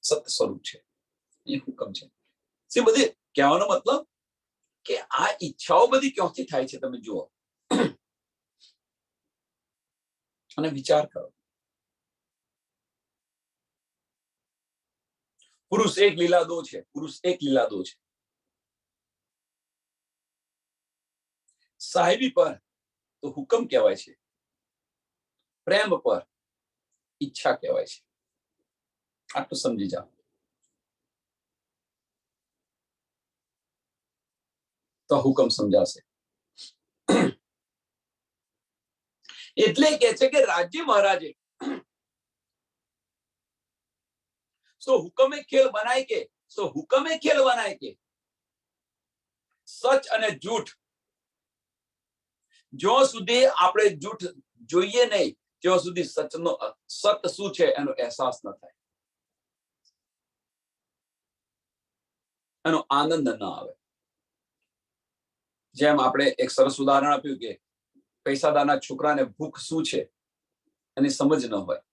સત્ય સ્વરૂપ છે, એ હુકમ છે. સે બધી કહેવાનો મતલબ કે આ ઈચ્છાઓ બધી ક્યાંથી થાય છે તમે જુઓ અને વિચાર કરો. પુરુષ એક લીલા દો છે, પુરુષ એક લીલા દો છે. સાહેબી પર તો હુકમ કહેવાય છે, પ્રેમ પર ઈચ્છા કહેવાય છે. આટલું સમજી જાઓ. તો હુકમ સમજાશે. એટલે કે છે કે રાજ્ય મહારાજે सो हुक्म खेल बनाए के, सो हुक्म खेल बनाए के સચ અને જૂઠ જો સુધી આપણે જૂઠ જોઈએ નહીં ત્યાં સુધી સચનો સત શું છે એનો અહેસાસ ન થાય, એનો આનંદ ન આવે. જેમ આપણે એક સરસ ઉદાહરણ આપ્યું કે પૈસાદારના છોકરાને ભૂખ શું છે એની સમજ ન હોય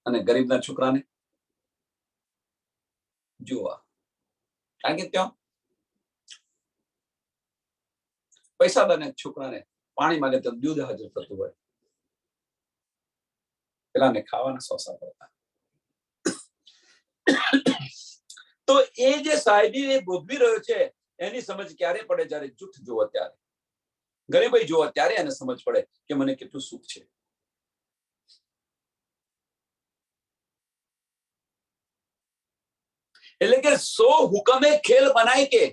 અને ગરીબના છોકરાને જોવા, કારણ કે ત્યાં પૈસાદારના છોકરાને પાણી માંગે તો દૂધ હાજર થતું હોય, પેલાને ખાવાના સોસા પડતા. તો એ જે સાહેબી એ ભોગવી રહ્યો છે એની સમજ ક્યારે પડે? જ્યારે જૂઠ જોવો ત્યારે, ગરીબાઈ જોવો ત્યારે એને સમજ પડે કે મને કેટલું સુખ છે. એટલે કે સો હુકમે ખેલ બનાય કે,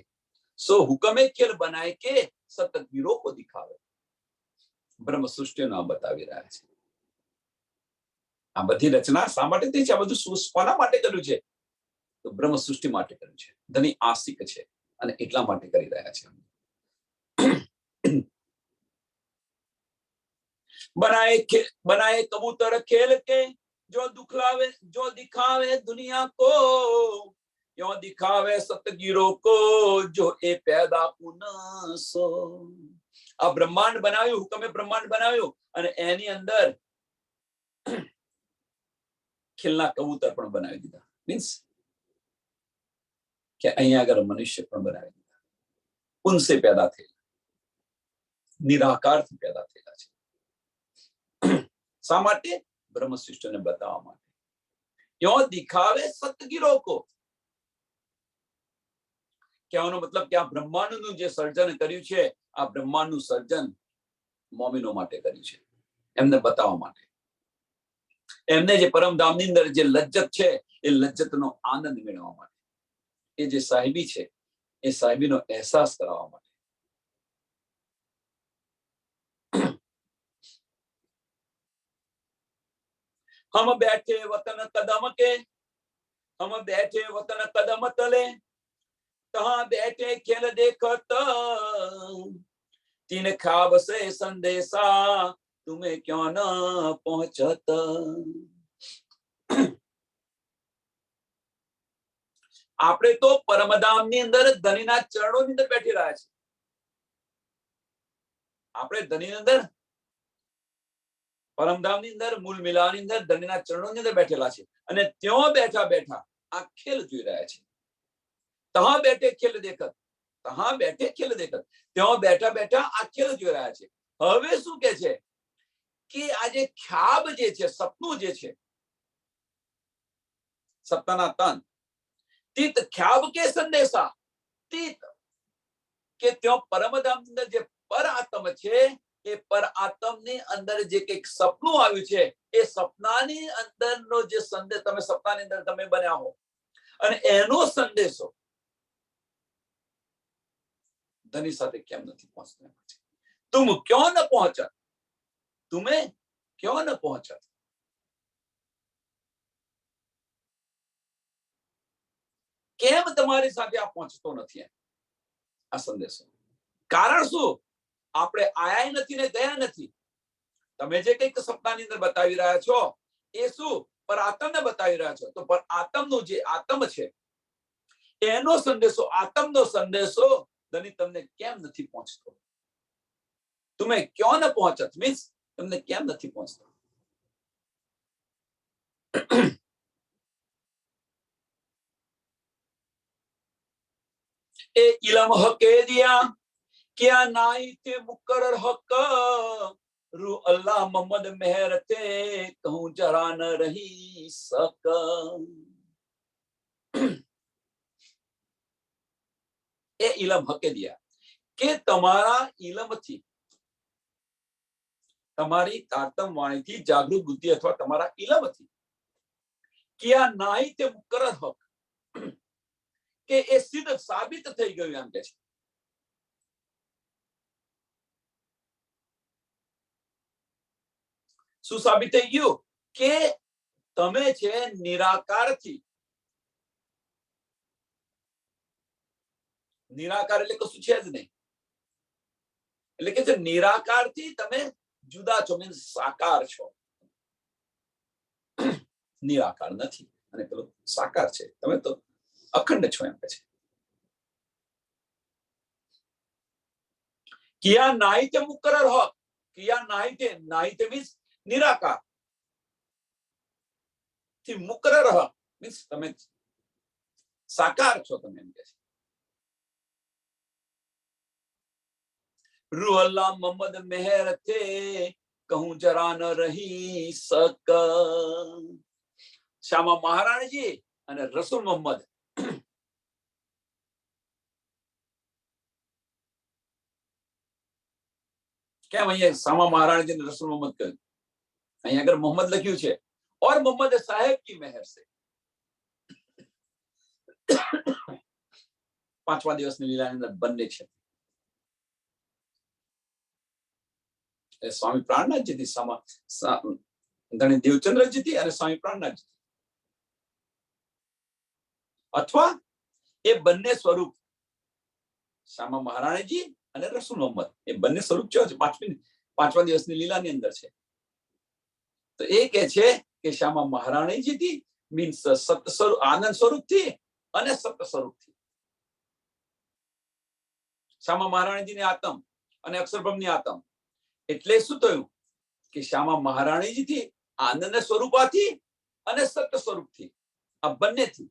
સો હુકમે ખેલ બનાય કે સતગીરો કો દિખાવે. બ્રહ્મ સૃષ્ટિનો આ બતાવી રહ્યા છે. આ બધી રચના શા માટે થઈ છે? આ બધું કોના માટે કર્યું છે? તો બ્રહ્મ સૃષ્ટિ માટે કર્યું છે. ધની આસ્તિક છે અને એટલા માટે કરી રહ્યા છે. बनाए कबूतर खेल के जो दुखलावे, जो दिखावे दुनिया को, यो दिखावे सतगिरो को जो ए पैदा उनसो. આ બ્રહ્માંડ બનાવ્યું, હુકમે બ્રહ્માંડ બનાવ્યું અને એની અંદર ખીલના કબૂતર પણ બનાવી દીધા. મીન્સ કે અહીંયા આગળ મનુષ્ય પણ બનાવી દીધા. ઉનસે પેદા થયેલા, નિરાકારથી પેદા થયેલા છે. શા માટે? બ્રહ્મ સૃષ્ટિને બતાવવા માટે. યો દિખાવે સતગીરો કો. કહેવાનો મતલબ કે આ બ્રહ્માંડનું જે સર્જન કર્યું છે, આ બ્રહ્માંડનું સર્જન મોમીનો માટે કર્યું છે, એમને બતાવવા માટે. એમને જે પરમધામની અંદર જે લજ્જત છે એ લજ્જતનો આનંદ મેળવવા માટે. એ જે સાહેબી છે એ સાહેબીનો અહેસાસ કરાવવા માટે. हम बैठे वतन कदम के, हम बैठे वतन कदम तले, तहां बैठे खेल देखत, तीन ख्वाब से संदेशा तुम्हें क्यों न पहुंचत. આપણે તો પરમધામની અંદર ધનીના ચરણોની અંદર બેઠી રહ્યા છે. આપણે ધનીની અંદર પરમધામની અંદર મૂળ મિલાની અંદર ધનીના ચરણોની અંદર બેઠેલા છે અને ત્યાં બેઠા બેઠા આ ખેલ જોઈ રહ્યા છે. તહાં બેઠે ખેલ દેખત, તહાં બેઠે ખેલ દેખત, ત્યાં બેઠા બેઠા આ ખેલ જોઈ રહ્યા છે. હવે શું કે છે કે આ જે ખ્યાબ જે છે, સપનું જે છે, સપનાના તન તીત ખ્યાબ કે સંદેશા, તીત કે ત્યાં પરમધામની અંદર જે પર આત્મ છે એ પર આત્મની અંદર જે કંઈક સપનું આવ્યું છે એ સપનાની અંદરનો જે સંદેશ, તમે સપનાની અંદર તમે બન્યા હો અને એનો સંદેશો ધની સાથે કેમ નથી પહોંચતો? तुम क्यों न पहुंचा? तुम्हें क्यों न पहुंचा? કેમ તમારી સાથે આ પહોંચતો નથી? આ સંદેશો કારણ શું? આપણે આયા નથી ને ગયા નથી. તમે જે કંઈક સપનાની અંદર બતાવી રહ્યા છો એ શું? પર આત્મને બતાવી રહ્યા છો. તો પર આત્મનું જે આત્મ છે એનો સંદેશો, આત્મનો સંદેશો ધની તમને કેમ નથી પહોંચતો? તમે ક્यों ન પહોંચત મીન્સ તમને કેમ નથી પહોંચતો? ए इलम हके दिया क्या नाई ते मुकर्रर हक रू अल्लाह मोहम्मद मेहर ते कहूं जरा न रही सक. ए इलम हके दिया के तमारा इलम थी, તમારી તારતમ વાણીથી જાગૃત બુદ્ધિ અથવા તમારા ઇલમથી કિયા નાઈ તે મુકર્રર હક કે એ સિદ્ધ સાબિત થઈ ગયું એમ કે છે. શું સાબિત થઈ ગયું? કે તમે છે નિરાકારથી. નિરાકાર એટલે કશું છે જ નહીં. એટલે કે છે નિરાકારથી તમે જુદા છો, મીન્સ સાકાર છો. નિરાકાર નથી અને પેલો સાકાર છે. તમે તો અખંડ છો એમ કે છે. કિયા નાહિતે મુકર્રર હક. કિયા નાહિતે, નાહિતે મીન્સ નિરાકાર થી મુકર્રર હક મીન્સ તમે સાકાર છો તમે એમ કે છે. રૂ અલ્લાહ મોહમ્મદ મેહર થે કહું જરા ન રહી સક. શ્યામા મહારાણીજી અને રસૂલ મોહમ્મદ કેમ અહીંયા શ્યામા મહારાણીજી ને રસૂલ મોહમ્મદ કહ્યું? અહીંયા આગળ મોહમ્મદ લખ્યું છે और मोहम्मद साहेब की मेहर से. પાંચમા દિવસની લીલાની અંદર બંને છે. સ્વામી પ્રાણનાથજી ધણી દેવચંદ્રજી અને સ્વામી પ્રાણનાથજી, અથવા એ બંને સ્વરૂપ શ્યામા મહારાણીજી અને રસૂલ મોહમ્મદ એ બંને સ્વરૂપ છે પાંચમા દિવસની લીલાની અંદર છે. તો એ કે છે કે શ્યામા મહારાણીજી મીન્સ સત સ્વરૂપ, આનંદ સ્વરૂપથી અને સત સ્વરૂપથી. શ્યામા મહારાણીજીની આત્મ અને અક્ષરબ્રહ્મની આત્મ. એટલે શું થયું કે શ્યામા મહારાણીજીથી આનંદ સ્વરૂપાથી અને સત્ય સ્વરૂપથી, આ બંનેથી.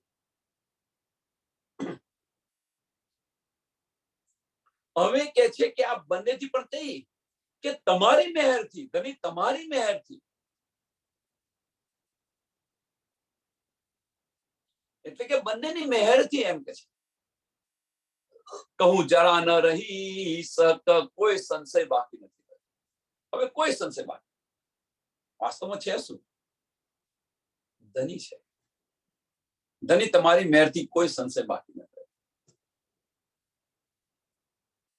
હવે કે છે કે આ બંનેથી પણ થઈ કે તમારી મહેરથી, ધની તમારી મહેરથી. એટલે કે બંનેની મહેરથી એમ કે છે. કહું જરા ન રહી સક, કોઈ સંશય બાકી નથી. હવે કોઈ સંશય બાકી. વાસ્તવમાં છે શું? ધની છે. ધની તમારી મહેરથી કોઈ સંશય બાકી નથી.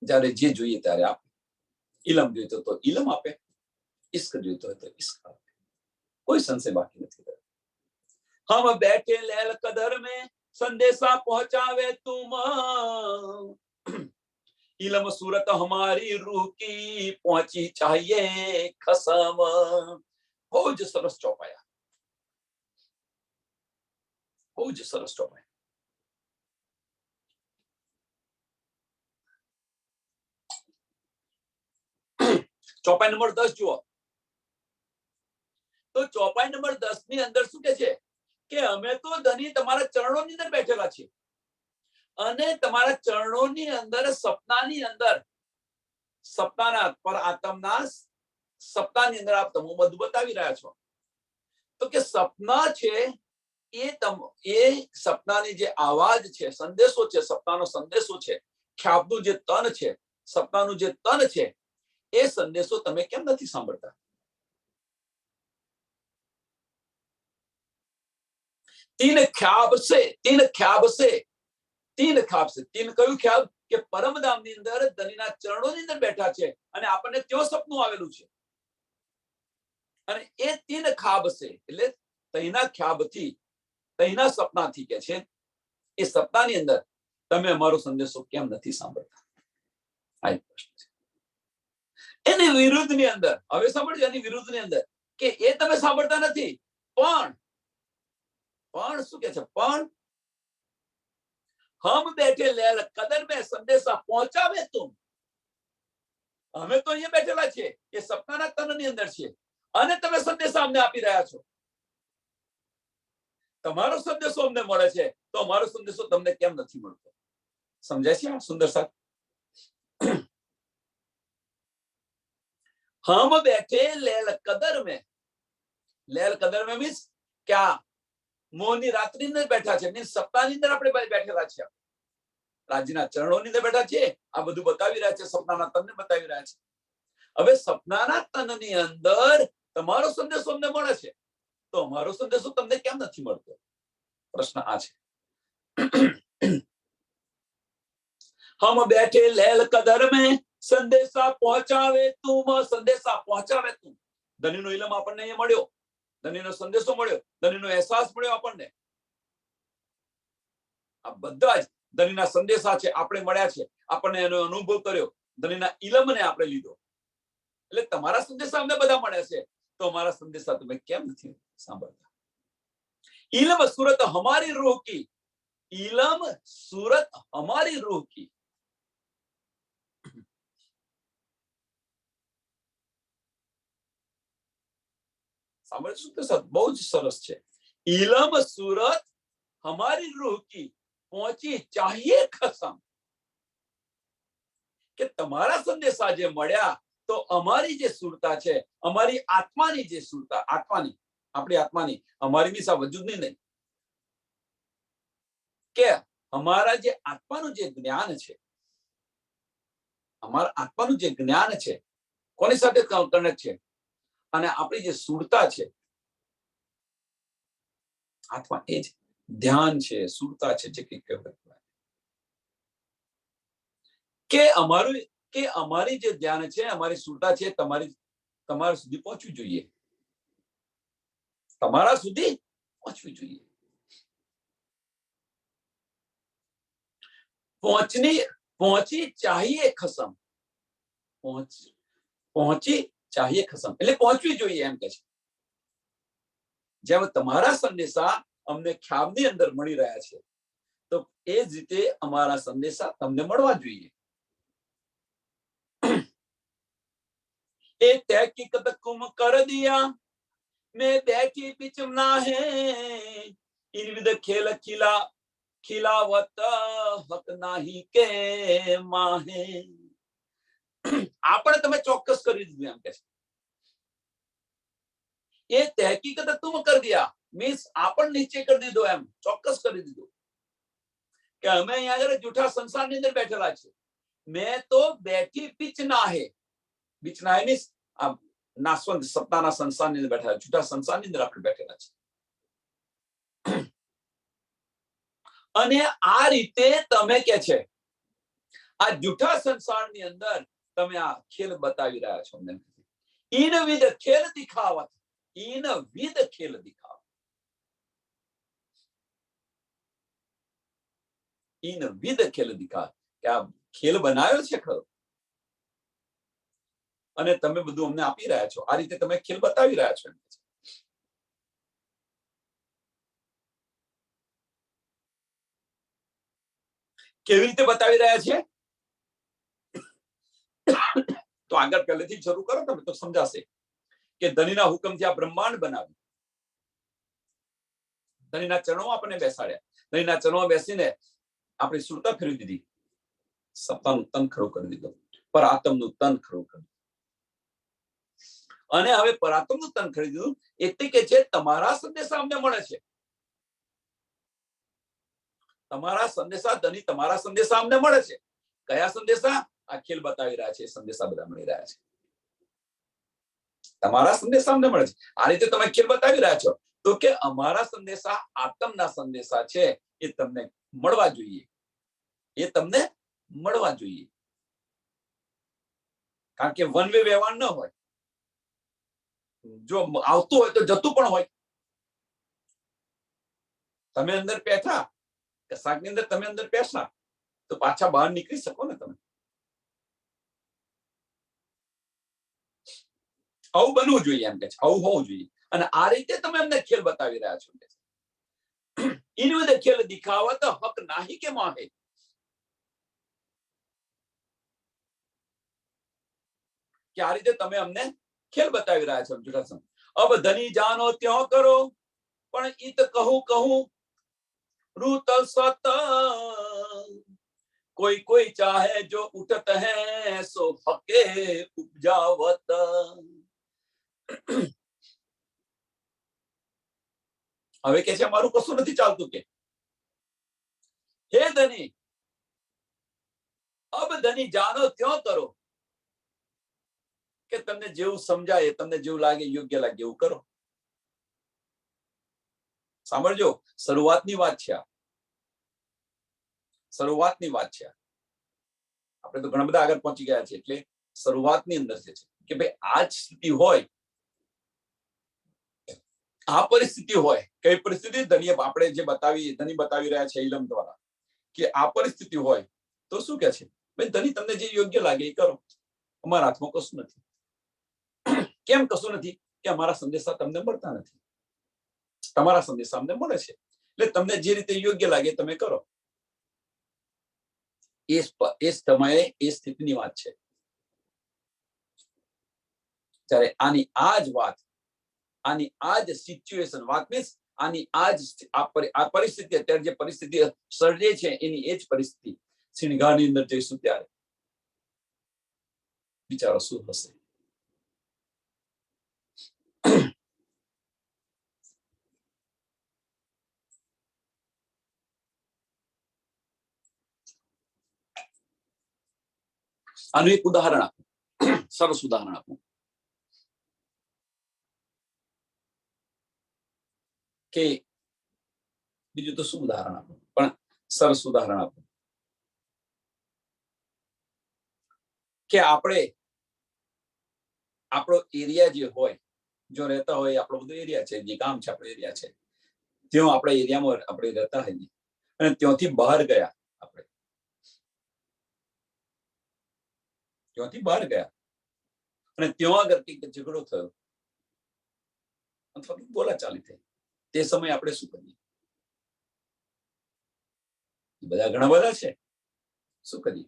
જ્યારે જે જોઈએ ત્યારે આપે. ઇલમ જોઈતો તો ઇલમ આપે, ઇશ્ક જોઈતો હોય તો ઇશ્ક આપે. કોઈ સંશય બાકી નથી. हम बैठे लैल कदर में संदेशा पहुंचावे तुम, इलम सूरत हमारी रूह की पहुंची चाहिए खसम. બહુ જ સરસ ચોપાયા, બહુ જ સરસ ચોપાયા. ચોપાઈ નંબર 10 જુઓ તો ચોપાઈ નંબર 10 ની અંદર શું કે છે કે અમે તો ધની તમારા ચરણોની અંદર બેઠેલા છીએ અને તમારા ચરણોની અંદર સપનાની અંદર, સપનાના પર આત્મના સપનાની અંદર આપ તમે બધું બતાવી રહ્યા છો. તો કે સપના છે એ સપનાની જે આવાજ છે, સંદેશો છે, સપનાનો સંદેશો છે, ખ્યાબનું જે તન છે, સપનાનું જે તન છે, એ સંદેશો તમે કેમ નથી સાંભળતા? तीन ख्याब से तीन कયું ख्याब કે પરમધામની અંદર ધણીના ચરણોની અંદર બેઠા છે અને આપણને ત્યાં સપનું આવેલું છે અને એ તીન ખાબ છે એટલે તઈના ખ્યાબથી તઈના સપનાથી કે છે એ સપનાની અંદર તમે અમારો સંદેશો કેમ નથી સાંભળતા? આ એક પ્રશ્ન છે. એની વિરુદ્ધની અંદર હવે સાંભળજો, એની વિરુદ્ધની અંદર કે એ તમે સાંભળતા નથી, પણ શું કે છે? પણ હમ બેઠે લેલ કદર में સંદેશા પહોંચાવે તું. અમે તો અહીંયા બેઠેલા છે, એ સપનાના તનની અંદર છે અને તમે સંદેશા અમને આપી રહ્યા છો. તમારો સંદેશો અમને મળે છે તો અમારો સંદેશો તમને કેમ નથી મળતો? સમજાય છે આ સુંદર સાહેબ? हम बैठे लेल कदर में मीन्स क्या? મોહની રાત્રિની અંદર બેઠા છે, મીન્સ સપનાની અંદર આપણે બેઠેલા છે, રાજ્યના ચરણોની અંદર બેઠા છે. આ બધું બતાવી રહ્યા છે, સપનાના તનને બતાવી રહ્યા છે. હવે સપનાના તનની અંદર તમારો સંદેશો અમને મળે છે તો અમારો સંદેશો તમને કેમ નથી મળતો? પ્રશ્ન આ છે. हम बैठे लेल कदर में સંદેશા પહોંચાવે તું. સંદેશા પહોંચાવે તું. ધણીનો ઇલમ આપણને અહીંયા મળ્યો, ધણીનો સંદેશો મળ્યો, ધણીનો અહેસાસ મળ્યો આપણને. આ બધા જ ધણીના સંદેશા છે, આપણે મળ્યા છે, આપણને એનો અનુભવ કર્યો, ધણીના ઇલમને આપણે લીધો. એટલે તમારા સંદેશા અમને બધા મળ્યા છે તો અમારા સંદેશા તમે કેમ નથી સાંભળતા? ઇલમ सूरत हमारी रूह की, इलम सूरत हमारी रूह की. સાંભળશું તો બહુ જ સરસ છે. ઇલમ सूरत हमारी रूह की પહોંચી ચાહીએ ખસમ. કે તમારા સંદેશા જે મળ્યા તો અમારી જે સુરતા છે, અમારી આત્માની જે સુરતા, આત્માની, આપણી આત્માની, અમારી બી વજૂદની નહીં, કે અમારા જે આત્માનું જે જ્ઞાન છે, અમારા આત્માનું જે જ્ઞાન છે, કોની સાથે કનેક્ટ છે? અને આપણી જે સુરતા છે, આત્મા એ જ ધ્યાન છે, સુરતા છે, જે કંઈ કહેવાય કે અમારું, કે અમારી જે ધ્યાન છે, અમારી સુરતા છે, તમારા સુધી પહોંચવી જોઈએ, તમારા સુધી પહોંચવી જોઈએ. પહોંચી ચાહીએ ખસમ. પહોંચી ચાહીએ ખસમ એટલે પહોંચવી જોઈએ એમ કે છે. જેમ તમારા સંદેશા અમને ખ્યાબની અંદર મળી રહ્યા છે તો એ જ રીતે અમારા સંદેશા તમને મળવા જોઈએ. એ તहकीकत कुम कर दिया मैं बैठी बिचमना है इन विद खेल खिलावत हक नाही के माहे. આપણે તમે ચોક્કસ કરી દીધું એમ કે છે. એ તहकीकत तुम कर दिया मीन्स આપણ નીચે કરી દીધો, એમ ચોક્કસ કરી દીધું કે અમે અહીંયા આગળ જૂઠા સંસારની અંદર બેઠેલા છે. મેં તો બેઠી બીચના હે. બીચના હે મીન્સ આ નાસવંત સપનાના સંસારની અંદર બેઠા, જૂઠા સંસારની અંદર આપણે બેઠેલા છે. અને આ રીતે તમે કે છે આ જૂઠા સંસારની અંદર તમે આ ખેલ બતાવી રહ્યા છો. ઈન વિદ ખેલ દિખાવત, ઈન વિદ ખેલ દિખાવત, ઈન વિદ ખેલ દિખાવત, કે આ ખેલ બનાવ્યો છે ખરો અને તમે બધું અમને આપી રહ્યા છો. આ રીતે તમે ખેલ બતાવી રહ્યા છો. કેવી રીતે બતાવી રહ્યા છે તો આગળ પહેલેથી શરૂ કરો તમે તો સમજાશે કે ધણીના હુકમથી આ બ્રહ્માંડ બનાવ્યું, ધણીના ચરણોમાં આપણને બેસાડ્યા, ધણીના ચરણોમાં બેસીને આપણી સુરતા ફેરવી દીધી, સત્તાનું તન ખરું કરી દીધું, પરાત્મનું તન ખરું કરી દીધું. અને હવે પરાત્મનું તન ખરી દીધું એટલે કે છે તમારા સંદેશા અમને મળે છે, તમારા સંદેશા ધણી, તમારા સંદેશા અમને મળે છે. કયા સંદેશા? આ ખેલ બતાવી રહ્યા છે, સંદેશા બધા મળી રહ્યા છે. તમારા સંદેશા અમને મળે છે. આ રીતે તમે ખેલ બતાવી રહ્યા છો તો કે અમારા સંદેશા આત્મના સંદેશા છે એ તમને મળવા જોઈએ, એ તમને મળવા જોઈએ, કારણ કે વન વે વ્યવહાર ન હોય. જો આવતું હોય તો જતું પણ હોય. તમે અંદર બેઠા, કશાકની અંદર તમે અંદર બેસા તો પાછા બહાર નીકળી શકો ને તમે. આવું બનવું જોઈએ એમ કે છે, આવું હોવું જોઈએ. અને આ રીતે તમે અમને ખેલ બતાવી રહ્યા છો. इन विध खेल दिखावत हक नाही के माहे. કે આ રીતે તમે અમને ખેલ બતાવી રહ્યા છો જુઠાસન. અબ ધની જાનો ત્યો કરો પણ ઈત કહું કહું રૂતલ સત. कोई कोई चाहे जो उठत है सो हके उपजावत. હવે કે છે મારું કશું નથી ચાલતું કે હે ધની અબ ધની જાનો ત્યો કરો. કે તમને જેવું સમજાય, તમને જેવું લાગે, યોગ્ય લાગે એવું કરો. સાંભળજો, શરૂઆતની વાત છે આ. શરૂઆતની વાત છે. આપણે તો ઘણા બધા આગળ પહોંચી ગયા છે, એટલે શરૂઆતની અંદર છે કે ભાઈ આ જ સ્થિતિ હોય, આ પરિસ્થિતિ હોય. કઈ પરિસ્થિતિ? ધની આપણે જે ધની બતાવી રહ્યા છે ઇલમ દ્વારા, કે આ પરિસ્થિતિ હોય તો શું કે છે? ભાઈ ધની તમને જે યોગ્ય લાગે એ કરો, અમારા હાથમાં કશું નથી. કેમ કશું નથી? કે અમારા સંદેશા તમને મળતા નથી, તમારા સંદેશા અમને મળે છે, એટલે તમને જે રીતે યોગ્ય લાગે તમે કરો. એ સમયે એ સ્થિતિની વાત છે. ત્યારે આની આ જ વાત, આની આ જ સિચ્યુએશન વાત મીન્સ આની આ પરિસ્થિતિ, અત્યારે જે પરિસ્થિતિ સર્જે છે એની એ જ પરિસ્થિતિ સિંહગાની અંદર જઈશું ત્યારે વિચારો શું હશે. આનું એક ઉદાહરણ આપું, સરસ ઉદાહરણ આપું કે બીજું તો શું ઉદાહરણ આપું, પણ સરસ ઉદાહરણ આપું કે આપણે આપણો એરિયા જે હોય, જો રહેતા હોય, આપણો બધો એરિયા છે, જે કામ છે આપણો એરિયા છે, ત્યાં આપણા એરિયામાં આપણે રહેતા હોઈએ અને ત્યાંથી બહાર ગયા, આપણે ત્યાંથી બહાર ગયા અને ત્યાં આગળ કંઈક ઝઘડો થયો અથવા બોલાચાલી થઈ, તે સમયે આપણે શું કરીએ? બધા ઘણા બધા છે, શું કરીએ?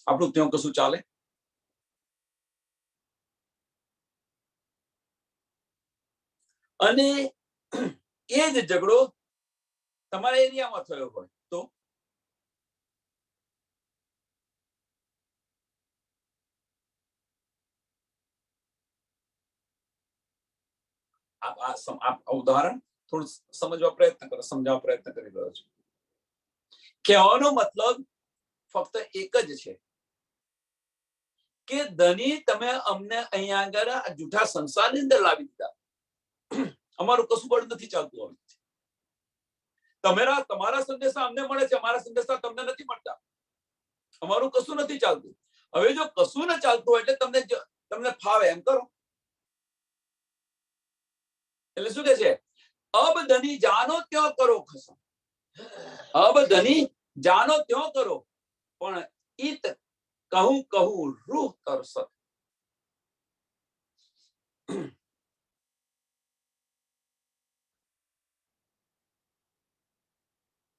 આપણું ત્યાં કશું ચાલે? અને એ જ ઝઘડો તમારા એરિયામાં થયો હોય તો ઉદાહરણ થોડું સમજવા પ્રયત્ન કરો, સમજાવવા પ્રયત્ન કરી રહ્યો છું. કહેવાનો મતલબ ફક્ત એક જ છે કે ધની તમે અમને અહીંયા આગળ આ જૂઠા સંસારની અંદર લાવી દીધા. અમારું કશું બળ નથી ચાલતું. હવે તમારા સંદેશા અમને મળે છે, અમારા સંદેશા તમને નથી મળતા. અમારું કશું નથી ચાલતું. હવે જો કશું ન ચાલતું હોય એટલે તમને ફાવે એમ કરો. એટલે શું કે છે? અબ ધની જાનો ત્યો કરો ખસમ. અબ ધની જાનો ત્યો કરો પણ ઈત કહું કહું રૂહ તરસત.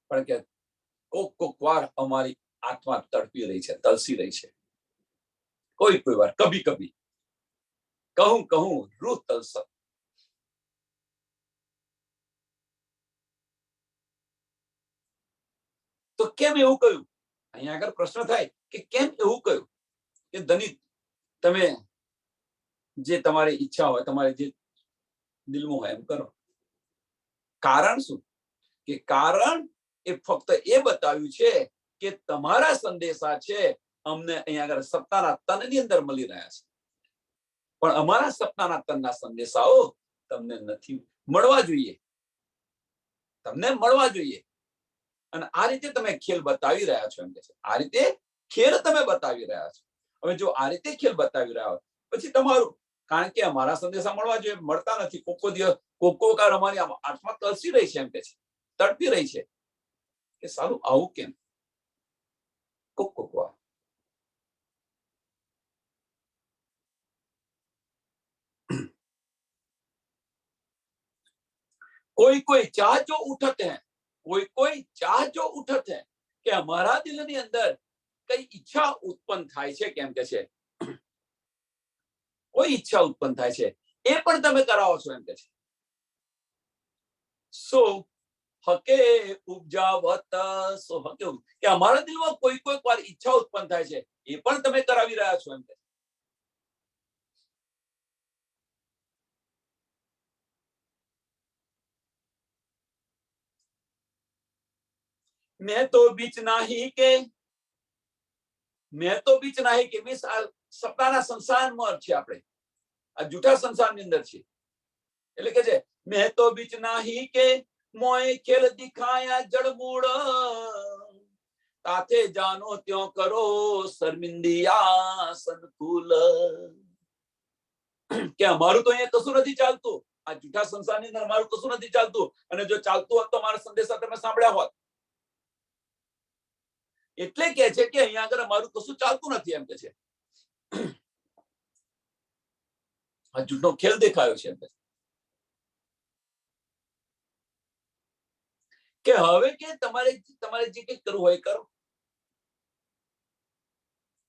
પણ કે કોક વાર અમારી આત્મા તડપી રહી છે, તલસી રહી છે. કોઈ વાર, કભી કભી કહું કહું રૂહ તરસત. તો કેમ એવું કહ્યું? અહીંયા આગળ પ્રશ્ન થાય કે કેમ એવું કહ્યું કે ધની તમે જે તમારી ઈચ્છા હોય, તમારે જે દિલમાં હોય એમ કરો. કારણ શું? કે કારણ એ ફક્ત એ બતાવ્યું છે કે તમારા સંદેશા છે અમને અહીંયા આગળ સત્તાના તનની અંદર મળી રહ્યા છે, પણ અમારા સત્તાના તનના સંદેશાઓ તમને નથી મળવા જોઈએ, તમને મળવા જોઈએ. અને આ રીતે તમે ખેલ બતાવી રહ્યા છો એમ કે છે. આ રીતે ખેલ તમે બતાવી રહ્યા છો. હવે જો આ રીતે ખેલ બતાવી રહ્યા હોય પછી તમારું, કારણ કે અમારા સંદેશા મળવા જોઈએ, મળતા નથી. કોકો દિવસ કોકો કાર અમારી આત્મા તરસી રહી છે એમ કે છે, તડપી રહી છે કે સારું આવું કેમ. કોકો कोई कोई चाह जो उठत है, कोई चाह जो उठत है કે અમારા દિલની અંદર કઈ ઈચ્છા ઉત્પન્ન થાય છે કેમ કે છે, કોઈ ઈચ્છા ઉત્પન્ન થાય છે એ પણ તમે કરાવો છો એમ કે છે. સો હકે ઉપજાવત, સો હકે કે અમારા દિલમાં કોઈ કોઈ વાર ઈચ્છા ઉત્પન્ન થાય છે એ પણ તમે કરાવી રહ્યા છો એમ કે. મેં તો બીચ નાહી કે, મેં તો બીચ નાહી કે મીન્સ આ સપનાના સંસારમાં છે આપણે, આ જૂઠા સંસારની અંદર છે. એટલે કે છે મેં તો બીચ નાહી કે મોય ખેલ દિખાયા જળમૂળ, તાથે જાનો ત્યો કરો શર્મિંદિયા સંકુલ. કે અમારું તો અહીંયા કશું નથી ચાલતું, આ જૂઠા સંસારની અંદર અમારું કશું નથી ચાલતું, અને જો ચાલતું હોત તો અમારા સંદેશા તમે સાંભળ્યા હોત. એટલે કે છે કે અહીંયા આગળ અમારું કશું ચાલતું નથી એમ કે છે. આ જૂઠનો ખેલ દેખાયો છે એમ કે હવે કે તમારે જે કંઈ કરવું હોય કરો.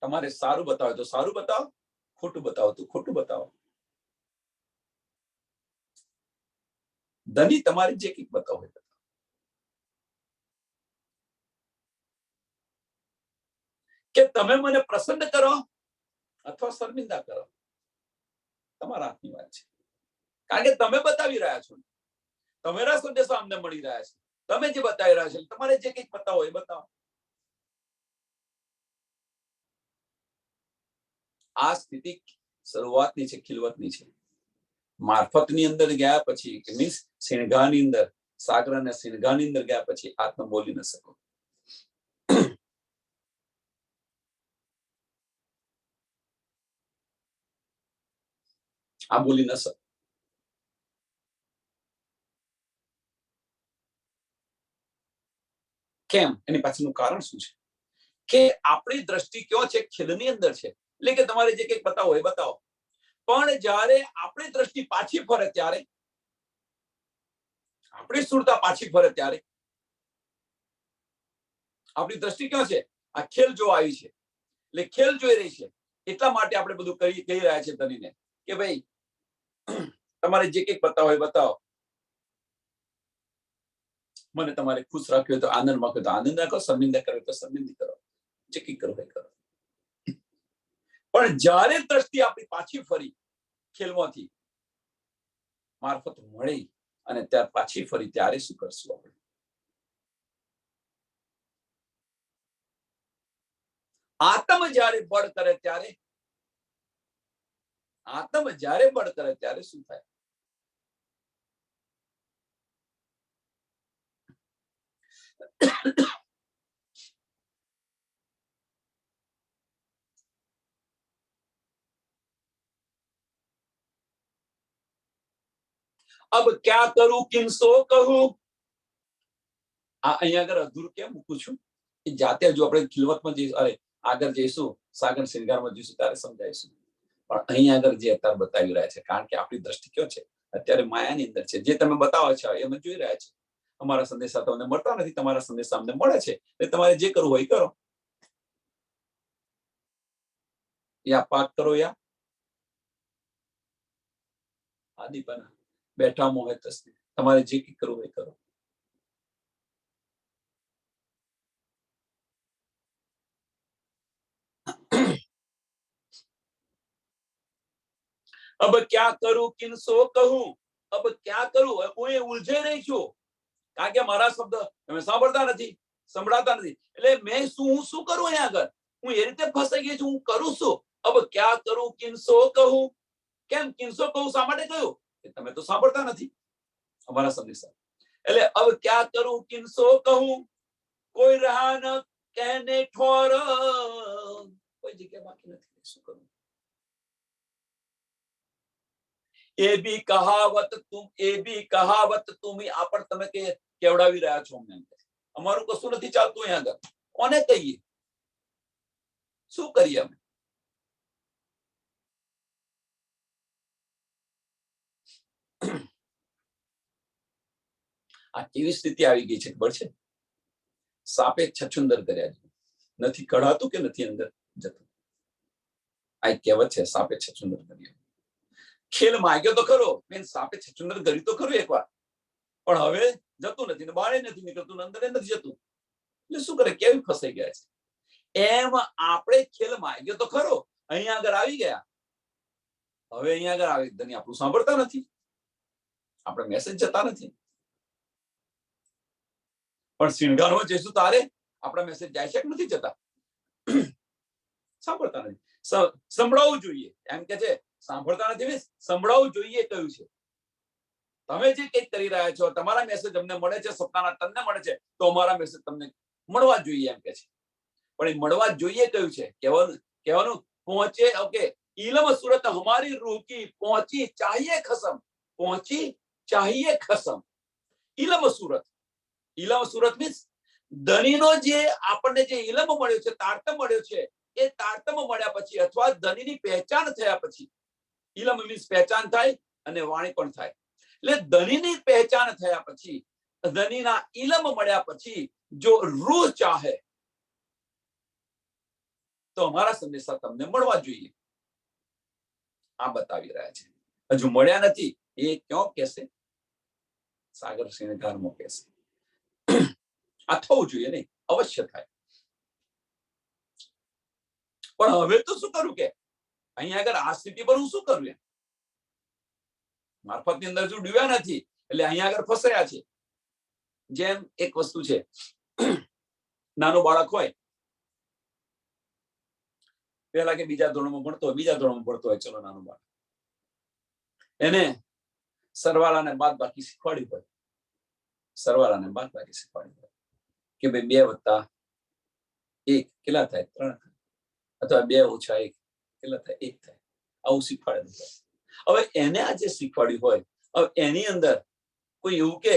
તમારે સારું બતાવો તો સારું બતાવો, ખોટું બતાવો તો ખોટું બતાવો. ધની તમારે જે કંઈક બતાવો હોય બતાવો. કે તમે મને પ્રસન્ન કરો અથવા શર્મિંદા કરો, તમારા હાથની વાત છે. કારણ કે તમે બતાવી રહ્યા છો, તમારા સંદેશા અમને મળી રહ્યા છે, તમે જે બતાવી રહ્યા છો, તમારે જે કંઈક બતાવો એ બતાવો. આ સ્થિતિ શરૂઆતની છે, ખિલવતની છે. મારફતની અંદર ગયા પછી મીન્સ સિંહગાની અંદર, સાગર અને સિંહગાની અંદર ગયા પછી આત્મા બોલી ન શકો. આ બોલી ન શકો. કેમ? એની પાછળનું કારણ શું છે કે આપણી દ્રષ્ટિ કયો છે, ખેલની અંદર છે. એટલે કે તમારે જે કંઈક બતાવો એ બતાવો, પણ જ્યારે આપણી દ્રષ્ટિ પાછી ફરે ત્યારે, આપણી સુરતા પાછી ફરે ત્યારે આપણી દ્રષ્ટિ ક્યાં છે? આ ખેલ જોવા આવી છે, એટલે ખેલ જોઈ રહી છે. એટલા માટે આપણે બધું કહી રહ્યા છે ધનીને કે ભાઈ તમારે જે કંઈક બતાવો એ બતાવો. મને તમારે ખુશ રાખ્યો તો આનંદ રાખ્યો તો આનંદ રાખો, શર્મિંદા કર્યો તો શર્મિંદી કરો, જે કંઈક કરો એ કરો. પણ જ્યારે દ્રષ્ટિ આપણી પાછી ફરી ખેલમાંથી મારફત મળી અને ત્યાર પાછી ફરી ત્યારે શું કરશું આપણે? આત્મ જ્યારે બળ કરે ત્યારે, આત્મ જ્યારે બળ કરે ત્યારે શું થાય? अब क्या करूं किनસો કહું. અહીંયા આગળ અધૂરું કેમ મૂકું છું? એ જાતે જો આપણે ખિલવતમાં જઈશું, અરે આગળ જઈશું, સાગર શૃંગારમાં જઈશું ત્યારે સમજાઈશું. પણ અહીંયા આગળ જે અત્યારે બતાવી રહ્યા છે, કારણ કે આપણી દ્રષ્ટિ કયો છે અત્યારે માયાની અંદર છે. જે તમે બતાવો છો એ અમે જોઈ રહ્યા છે. અમારા સંદેશા તમને મળતા નથી, તમારા સંદેશા અમને મળે છે. એટલે તમારે જે કરવું હોય કરો. યા પાક કરો યા આદિપના, બેઠા મોહે તસ્તી. તમારે જે કંઈ કરવું હોય કરો. अब क्या करूं किनસો કહું. अब क्या करूं, હું એ ઉલझे રહી છું. કારણ કે મારા શબ્દ તમે સાંભળતા નથી, સંભળાતા નથી. એટલે મેં શું કરું અહીંયા આગળ? હું એ રીતે ફસાઈ ગઈ છું. હું કરું શું? अब क्या करूं किनસો કહું. કેમ કિનસો કહું? શા માટે કહ્યું? કે તમે તો સાંભળતા નથી અમારા સંદેશા. એટલે अब क्या करूं किनસો કહું. કોઈ રહા ન कहने ठोर, કોઈ જગ્યા બાકી નથી. શું કરું? એ બી કહાવત તુમ આ પણ તમે કેવડાવી રહ્યા છો અમને. અમારું કશું નથી ચાલતું અહીંયા આગળ. કોને કહીએ? શું કરીએ અમે? આ કેવી સ્થિતિ આવી ગઈ છે ખબર છે? સાપે છછુંદર કર્યા છે. નથી કઢાતું કે નથી અંદર જતું. આ કહેવત છે, સાપે છછુંદર કર્યા. ખેલ માગ્યો તો ખરો, બેન સાપે છછુંદર કર્યું તો ખરું એકવાર, પણ હવે જતું નથી ને બહાર નથી નીકળતું, અંદર નથી જતું. એટલે શું કરે? કેવી ફસાઈ ગયા છે. એમ આપણે ખેલ માગ્યો તો ખરો, અહીંયા આગળ આવી ગયા. હવે અહીંયા આગળ આવી ધની આપણું સાંભળતા નથી, આપણે મેસેજ જતા નથી. પણ સિંગારમાં જઈશું તારે આપણા મેસેજ જાય છે કે નથી જતા? સાંભળતા નથી. સંભળાવવું જોઈએ એમ કે છે. સાંભળતા નથી, સંભળાવવું જોઈએ કયું છે. તમે જે કંઈક કરી રહ્યા છો, તમારા મેસેજ અમને મળે છે, સપનાના તમને મળે છે, તો અમારા મેસેજ તમને મળવા જોઈએ એમ કે છે. પણ એ મળવા જોઈએ કયું છે? કહેવાનું પહોંચે. ઓકે, इलम सूरत हमारी रूह की पहुंची चाहिए खसम, पहुंची चाहिए खसम. इलम सूरत मीन्स ધનીનો જે આપણને જે ઇલમ મળ્યો છે, તારતમ મળ્યો છે, એ તારતમ મળ્યા પછી અથવા ધનીની પહેચાન થયા પછી, ઇલમ મીન્સ પહેચાન થાય અને વાણી પણ થાય. એટલે ધનીની પહેચાન થયા પછી, ધનીના ઇલમ મળ્યા પછી જો રૂહ ચાહે તો અમારા સંદેશા તમને મળવા જોઈએ. આ બતાવી રહ્યા છે. હજુ મળ્યા નથી એ ક્યાં કહેશે? સાગર સિંહગારમાં કહેશે. આ થવું જોઈએ નહીં, અવશ્ય થાય. પણ હવે તો શું કરું કે અહીંયા આગળ આ સ્થિતિ પર હું શું કરું? મારફતની અંદર જો ડૂબ્યા નથી એટલે અહીંયા આગળ ફસાયા છે. જેમ એક વસ્તુ છે, નાનું બાળક હોય, પહેલા કે બીજા ધોરણમાં ભણતો હોય, ચલો નાનું બાળક, એને સરવાળાને બાદબાકી શીખવાડી હોય, કે ભાઈ 2 વત્તા 1 કેટલા થાય? 3 અથવા 2 ઓછા 1 કેટલા થાય? 1 થાય. આવું શીખવાડેલું હોય. હવે એને આ જે શીખવાડ્યું હોય, હવે એની અંદર કોઈ એવું કે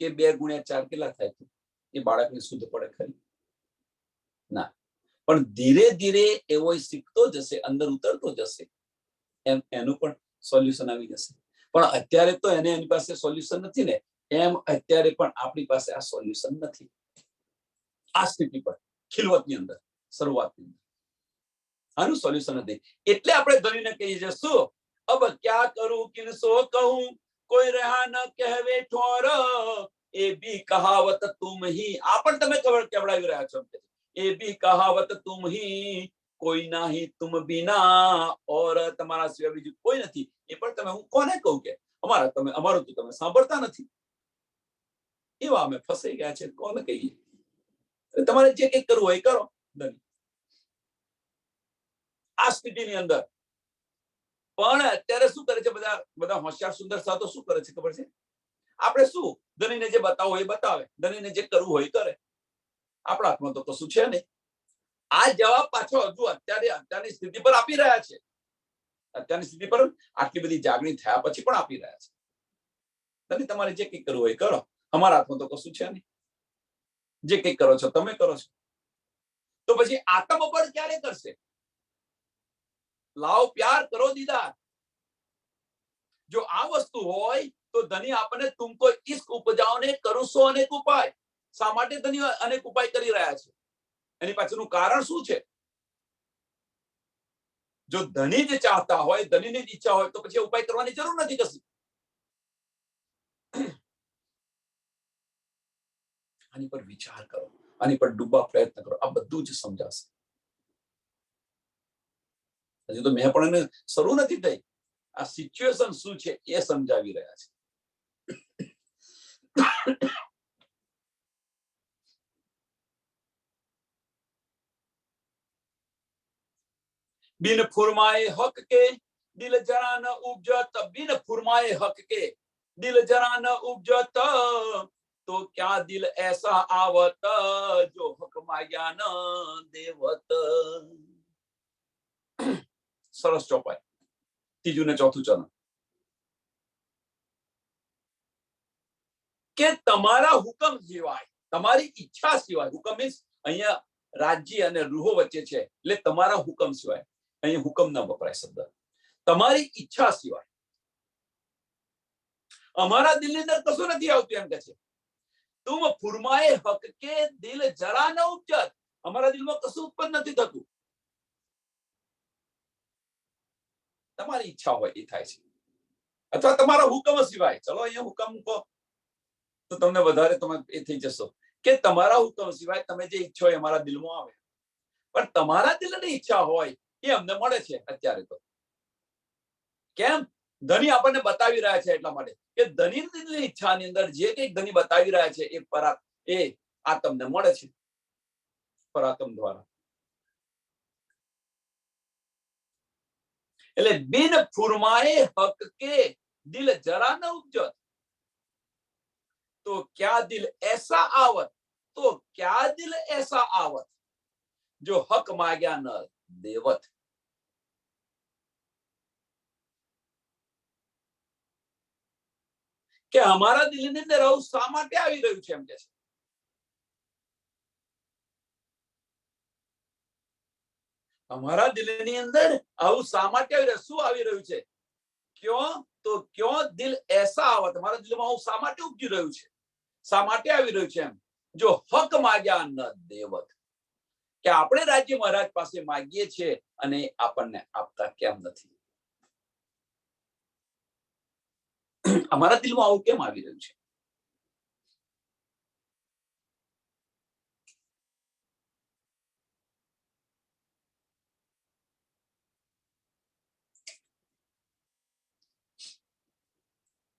2 ગુણ્યા 4 કેટલા થાય? એ બાળકને શુદ્ધ પડે ખરી? ના. પણ ધીરે ધીરે એવો શીખતો જશે, અંદર ઉતરતો જશે, એમ એનું પણ સોલ્યુશન આવી જશે. પણ અત્યારે તો એની પાસે સોલ્યુશન નથી ને, એમ અત્યારે પણ આપણી પાસે આ સોલ્યુશન નથી. આ સ્થિતિ પર ખિલવતની અંદર, શરૂઆતની અંદર આનું સોલ્યુશન નથી. એટલે આપણે ધણીને કહીએ છીએ, શું અબ ક્યા કરું કિનસો કહું, કોઈ રહા ન કહેવે ઠોર, એ બી કહાવત તુમ હી. આ પણ તમે કેવડાવી રહ્યા છો. એ બી કહાવત તુમ હી, કોઈ નહીં તુમ બિના, ઓર તમારા સિવાય બીજું કોઈ નથી. એ પણ તમે હું કોને કહું કે અમારું તો તમે સાંભળતા નથી. એવા અમે ફસાઈ ગયા છે. કોને કહીએ? તમારે જે કંઈક કરવું હોય કરો. આ સ્થિતિની અંદર પણ અત્યારે શું કરે છે બધા હોશિયાર સુંદર સાધો શું કરે છે ખબર છે? આપણે શું ધનીને જે બતાવો એ બતાવે, ધનીને જે કરવું હોય કરે. આપણા હાથમાં તો કશું છે નહીં. આ જવાબ પાછો હજુ અત્યારની સ્થિતિ પર આપી રહ્યા છે. અત્યારની સ્થિતિ પર આટલી બધી જાગણી થયા પછી પણ આપી રહ્યા છે. તમે તમારે જે કંઈક કરવું હોય કરો, અમારા હાથમાં તો કશું છે નહીં. જે કંઈક કરો છો તમે કરો છો. તો પછી આત્મબળ ક્યારે કરશે? લાવ પ્યાર કરો દીદાર. જો આ વસ્તુ હોય તો ધની આપણને તુમકો ઇશ્ક ઉપજાઓને કરું સો અનેક ઉપાય. શા માટે ધની અનેક ઉપાય કરી રહ્યા છે? એની પાછળનું કારણ શું છે? જો ધની જ ચાહતા હોય, ધનીની જ ઈચ્છા હોય તો પછી ઉપાય કરવાની જરૂર નથી કશી. આની પર વિચાર કરો, આની પર ડૂબવા પ્રયત્ન કરો, આ બધું જ સમજાશે. હજુ તો મેં પણ એને શરૂ નથી થઈ. આ સિચ્યુએશન શું છે એ સમજાવી રહ્યા છે. બિન ફુરમાએ હક કે દિલ જરા ન ઉપજત, બિન ફુરમાએ હક કે દિલ જરા ન ઉપજત, तो क्या दिल ऐसा आवत जो हक माग्या न देवत। सरस ચોપાઈ ત્રીજું ને ચોથું ચરણ કે તમારા હુકમ સિવાય, તમારી ઈચ્છા સિવાય, હુકમ મીન્સ અહીંયા રાજ્ય અને રૂહો વચ્ચે છે, એટલે તમારા હુકમ સિવાય, અહીંયા હુકમ ના વપરાય શબ્દ, તમારી ઈચ્છા સિવાય અમારા દિલની અંદર કશું નથી આવતું એમ કે છે. તુમ ફુરમાએ હક કે દિલ જરા ન ઉપજત, અમારા દિલમાં કશું ઉત્પન્ન નથી થતું, તમારી ઈચ્છા હોય એ થાય છે, અથવા તમારા હુકમ સિવાય. ચલો અહીંયા હુકમ મૂકો તો તમને વધારે તમે એ થઈ જશો કે તમારા હુકમ સિવાય તમે જે ઈચ્છો એ અમારા દિલમાં આવે, પણ તમારા દિલની ઈચ્છા હોય એ અમને મળે છે અત્યારે. તો કેમ? ધની આપણને બતાવી રહ્યા છે એટલા માટે કે ધની દિલની ઈચ્છાની અંદર જે કંઈક ધની બતાવી રહ્યા છે એ આ તમને મળે છે પરાત્મ દ્વારા. એટલે બિન ફુરમાએ હક કે દિલ જરા ન ઉપજત तो क्या दिल ऐसा आवत, तो क्या दिल ऐसा आवत जो हक माग्या न देवत. કે અમારા દિલની અંદર આવું શા માટે આવી રહ્યું છે એમ કે છે. અમારા દિલની અંદર આવું શા માટે આવી રહ્યું, શું આવી રહ્યું છે? ક્यों? તો ક્यों દિલ ऐसा आवत, અમારા દિલમાં આવું શા માટે ઉપજી રહ્યું છે, શા માટે આવી રહ્યું છે એમ, જો હક માગ્યા ન દેવત, કે આપણે રાજ્ય મહારાજ પાસે માગીએ છીએ અને આપણને આપતા કેમ નથી. અમારા દિલમાં આવું કેમ આવી રહ્યું છે?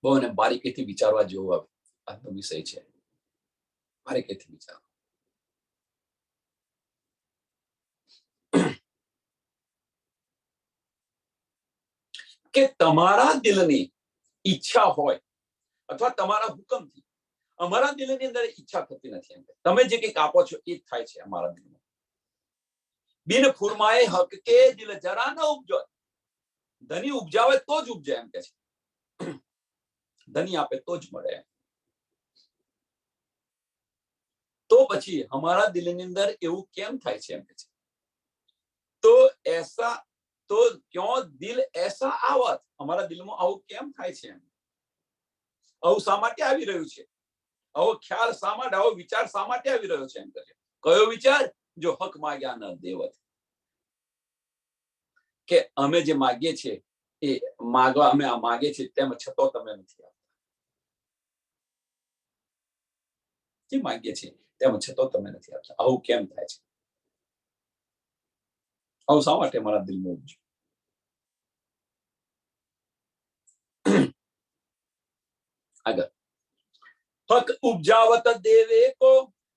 બહુ ને બારીકીથી વિચારવા જેવો આજનો વિષય છે. બારીકીથી વિચારો. કે તમારા દિલની ઈચ્છા હોય અથવા તમારા હુકમથી અમારા દિલની અંદર ઈચ્છા થતી નથી. એમ તમે જે કંઈક આપો છો એ જ થાય છે અમારા દિલમાં. બિન ફુરમાએ હક કે દિલ જરા ન ઉપજો, ધની ઉપજાવે તો જ ઉપજે એમ કે છે, ધની આપે તો જ મળે. તો પછી અમારા દિલની અંદર એવું કેમ થાય છે એમ કે છે. તો એસા, તો ક્यों દિલ ऐसा आवत, અમારા દિલમાં આવું કેમ થાય છે, આવું શા માટે આવી રહ્યું છે, આવો ખ્યાલ શા માટે, આવો વિચાર શા માટે આવી રહ્યો છે એમ કહે છે. કયો વિચાર? જો હક માગ્યા ન દેવત, કે અમે જે માગીએ છીએ એ માગવા અમે આ માગીએ છીએ તેમ છતાં તમે નથી આપતા, જે માગીએ છીએ તેમ છતાં તમે નથી આપતા, આવું કેમ થાય છે, આવું શા માટે મારા દિલમાં ઉપજ્યું. આગળ હક ઉપજાવત દેવે કો,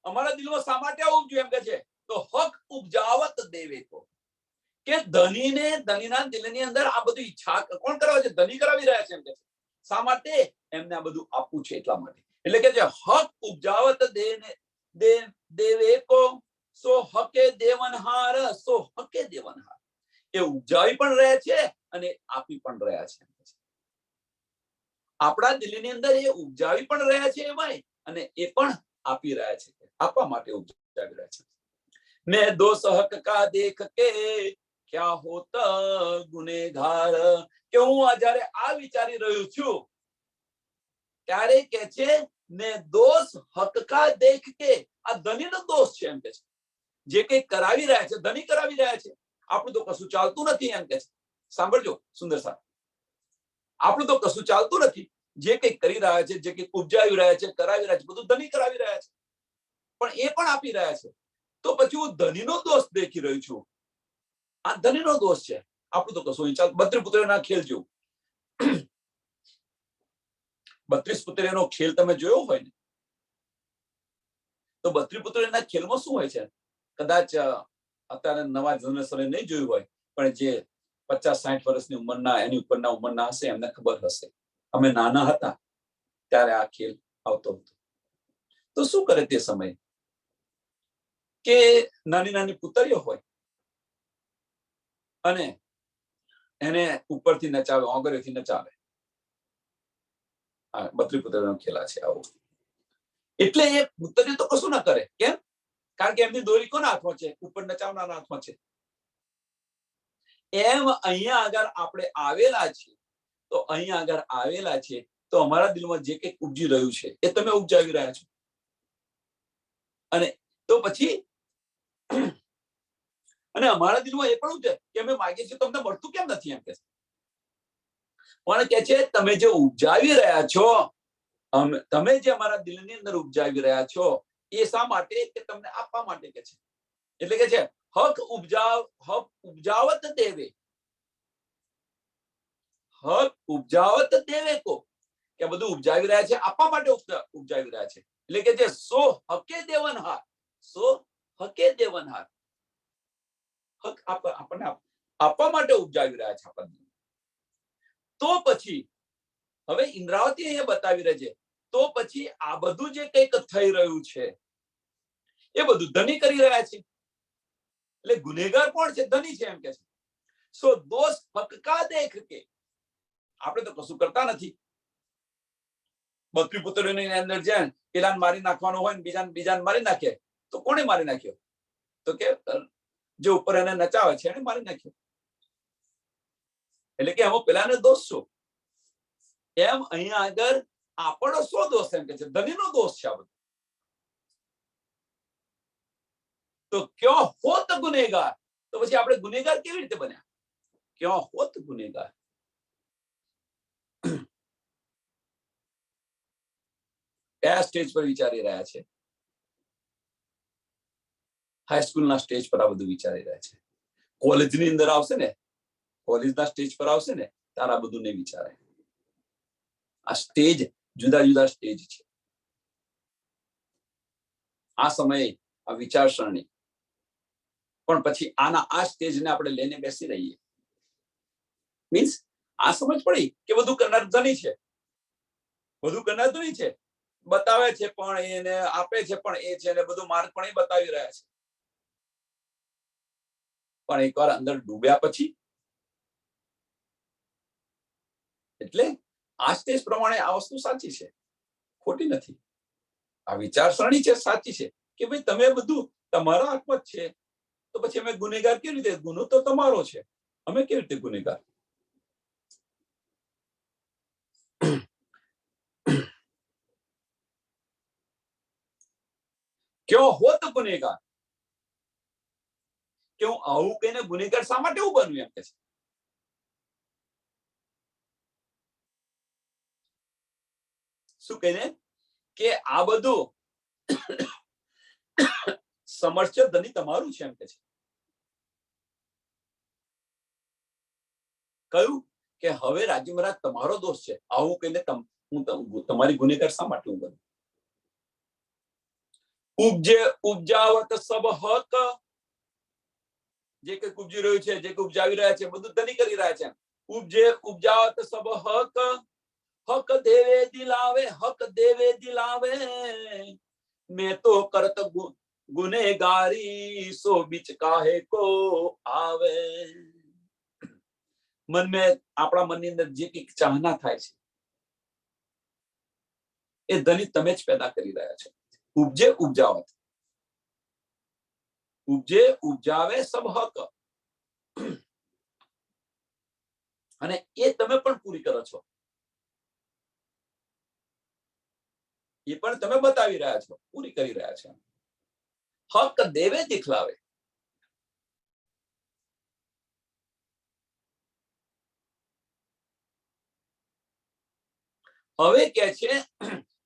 અમારા દિલમાં શા માટે આવું ઉપજ્યું એમ કે છે. તો હક ઉપજાવત દેવે કો, કે ધનીને ધનીના દિલની અંદર આ બધું ઈચ્છા કોણ કરાવે છે? ધની કરાવી રહ્યા છે એમ કે છે. શા માટે? એમને આ બધું આપવું છે એટલા માટે. એટલે કે જે હક ઉપજાવત દેવે કો સો હકે દેવનહાર, સો હકે દેવનહાર, એ ઉપજાવી પણ રહ્યા છે અને આપી પણ રહ્યા છે. આપણા દિલની અંદર એ ઉપજાવી પણ રહ્યા છે ભાઈ, અને એ પણ આપી રહ્યા છે, આપવા માટે ઉપજાવી રહ્યા છે. મેં દોષ હક કા દેખ કે ક્યા હોતા ગુનેગાર, કે હું જયારે આ વિચારી રહ્યો છું ત્યારે કે છે ને દોષ હક કા દેખ કે, આ ધનીનો દોષ છે એમ કે છે. જે કંઈ કરાવી રહ્યા છે, ધની કરાવી રહ્યા છે, આપણું તો કશું ચાલતું નથી એમ કે છે. સાંભળજો સુંદર સાહેબ, આપણું તો કશું ચાલતું નથી. જે કંઈ કરી રહ્યા છે, જે કંઈ ઉપજાવી રહ્યા છે, કરાવી રહ્યા છે, બધું ધની કરાવી રહ્યા છે, પણ એ પણ આપી રહ્યા છે. તો પછી હું ધનીનો દોષ દેખી રહ્યો છું, આ ધનીનો દોષ છે, આપણું તો કશું ચાલ. 32 પુત્રોના ખેલ જેવું. 32 પુત્રીનો ખેલ તમે જોયો હોય ને, તો 32 પુત્રીના ખેલમાં શું હોય છે? કદાચ અત્યારે નવા જનરેશને નહીં જોયું હોય, પણ જે 50-60 વર્ષની ઉંમરના, એની ઉપરના ઉંમરના હશે એમને ખબર હશે. અમે નાના હતા ત્યારે આ ખેલ આવતો હતો. તો શું કરે તે સમયે કે નાની નાની પુતળીઓ હોય અને એને ઉપરથી નચાવે, ઓગળેથી નચાવે. બત્રી પુતળીનો ખેલા છે આવો. એટલે એ પુતળીઓ તો કશું ના કરે. કેમ? કારણ કે એમની દોરી કોના હાથમાં છે? ઉપર નચાવનારના હાથમાં છે. એમ અહીંયા આગળ આપણે આવેલા છે, તો અહીંયા આગળ આવેલા છે તો અમારા દિલમાં જે કંઈક ઉપજી રહ્યું છે એ તમે ઉપજાવી રહ્યા છો. અને તો પછી અને અમારા દિલમાં એ પણ છે કે અમે માગીએ છીએ તો અમને મળતું કેમ નથી એમ કે છે. પણ કે છે તમે જે ઉપજાવી રહ્યા છો, તમે જે અમારા દિલની અંદર ઉપજાવી રહ્યા છો એ શા માટે? કે તમને આપવા માટે કે છે. એટલે કે છે હક ઉપજાવત દેવે, હક ઉપજાવત દેવે કો, કે બધું ઉપજાવી રહ્યા છે આપવા માટે ઉપજાવી રહ્યા છે. એટલે કે જે સો હકે દેવનહાર, સો હકે દેવનહાર, હક આપણને આપવા માટે ઉપજાવી રહ્યા છે આપણને. તો પછી હવે ઇન્દ્રાવતી અહીંયા બતાવી રહે છે, તો પછી આ બધું જે કંઈક થઈ રહ્યું છે એ બધું ધની કરી રહ્યા છે. એટલે ગુનેગાર કોણ છે? ધની છે એમ કે છે. સો દોષ હક કા દેખ કે, આપણે તો કશું કરતા નથી. બત્રી પુત્રોની અંદર જ્યાં પેલાને મારી નાખવાનો હોય ને બીજાને મારી નાખે, તો કોણે મારી નાખ્યો? તો કે જે ઉપર એને નચાવે છે એને મારી નાખ્યો. એટલે કે એમાં પેલાને દોષ શું? એમ અહીંયા આગળ આપણો શું દોષ? એમ કે છે ધનીનો દોષ છે આ બધું. તો ક્યો હોત ગુનેગાર? તો પછી આપણે ગુનેગાર કેવી રીતે બન્યા? ક્યો હોત ગુનેગાર? કયા સ્ટેજ પર વિચારી રહ્યા છે? હાઈસ્કૂલના સ્ટેજ પર આ બધું વિચારી રહ્યા છે. કોલેજની અંદર આવશે ને, કોલેજના સ્ટેજ પર આવશે ને ત્યારે આ બધું નહીં વિચારે. આ સ્ટેજ જુદા જુદા સ્ટેજ છે. આ સમયે આ વિચારસરણી પણ પછી આ સ્ટેજને આપણે લઈને બેસી રહીએ. મીન્સ આ સમજ પડી કે બધું કરનાર ધની છે, બધું કરનાર ધની છે, બતાવે છે પણ એને આપે છે પણ એ છે, ને બધું માર્ગ પણ એ બતાવી રહ્યા છે. પણ એકવાર અંદર ડૂબ્યા પછી, એટલે આ સ્ટેજ પ્રમાણે આ વસ્તુ સાચી છે, ખોટી નથી. આ વિચારસરણી છે સાચી છે કે ભાઈ તમે બધું તમારા હાથમાં જ છે, તો પછી અમે ગુનેગાર કેવી રીતે? ગુનો તો તમારો છે, અમે કેવી રીતે ગુનેગાર? ક્યો હોત ગુનેગાર? કે હું આવું કહીને ગુનેગાર શા માટે હું બન્યું એમ કે છે. શું કહીને? કે આ બધું સમર્થ ધની તમારું છે એમ કે છે. કયું? કે હવે રાજ્ય મહારાજ તમારો દોષ છે, આવું કહીને હું તમારી ગુનેગાર શા માટે હું બન્યું? ઉપજે ઉપજાવત સબ હક, જે કંઈક ઉપજી રહ્યું છે, જે કંઈક ઉપજાવી રહ્યા છે, બધું ધની કરી રહ્યા છે. ઉપજે ઉપજાવત સબ હક, હક દેવે દિલાવે, હક દેવે દિલાવે, મેં તો કરત ગુનેગારી, સો બીચ કાહે કો આવે. મન મેં, આપણા મનની અંદર જે કંઈક ચાહના થાય છે એ ધની તમે જ પેદા કરી રહ્યા છો. ઉપજે ઉપજાવત, ઉપજે ઉપજાવે સબ હક, અને એ તમે પણ પૂરી કરો છો. એ પણ તમે બતાવી રહ્યા છો, પૂરી કરી રહ્યા છો. હક દેવે દિખલાવે, હવે કે છે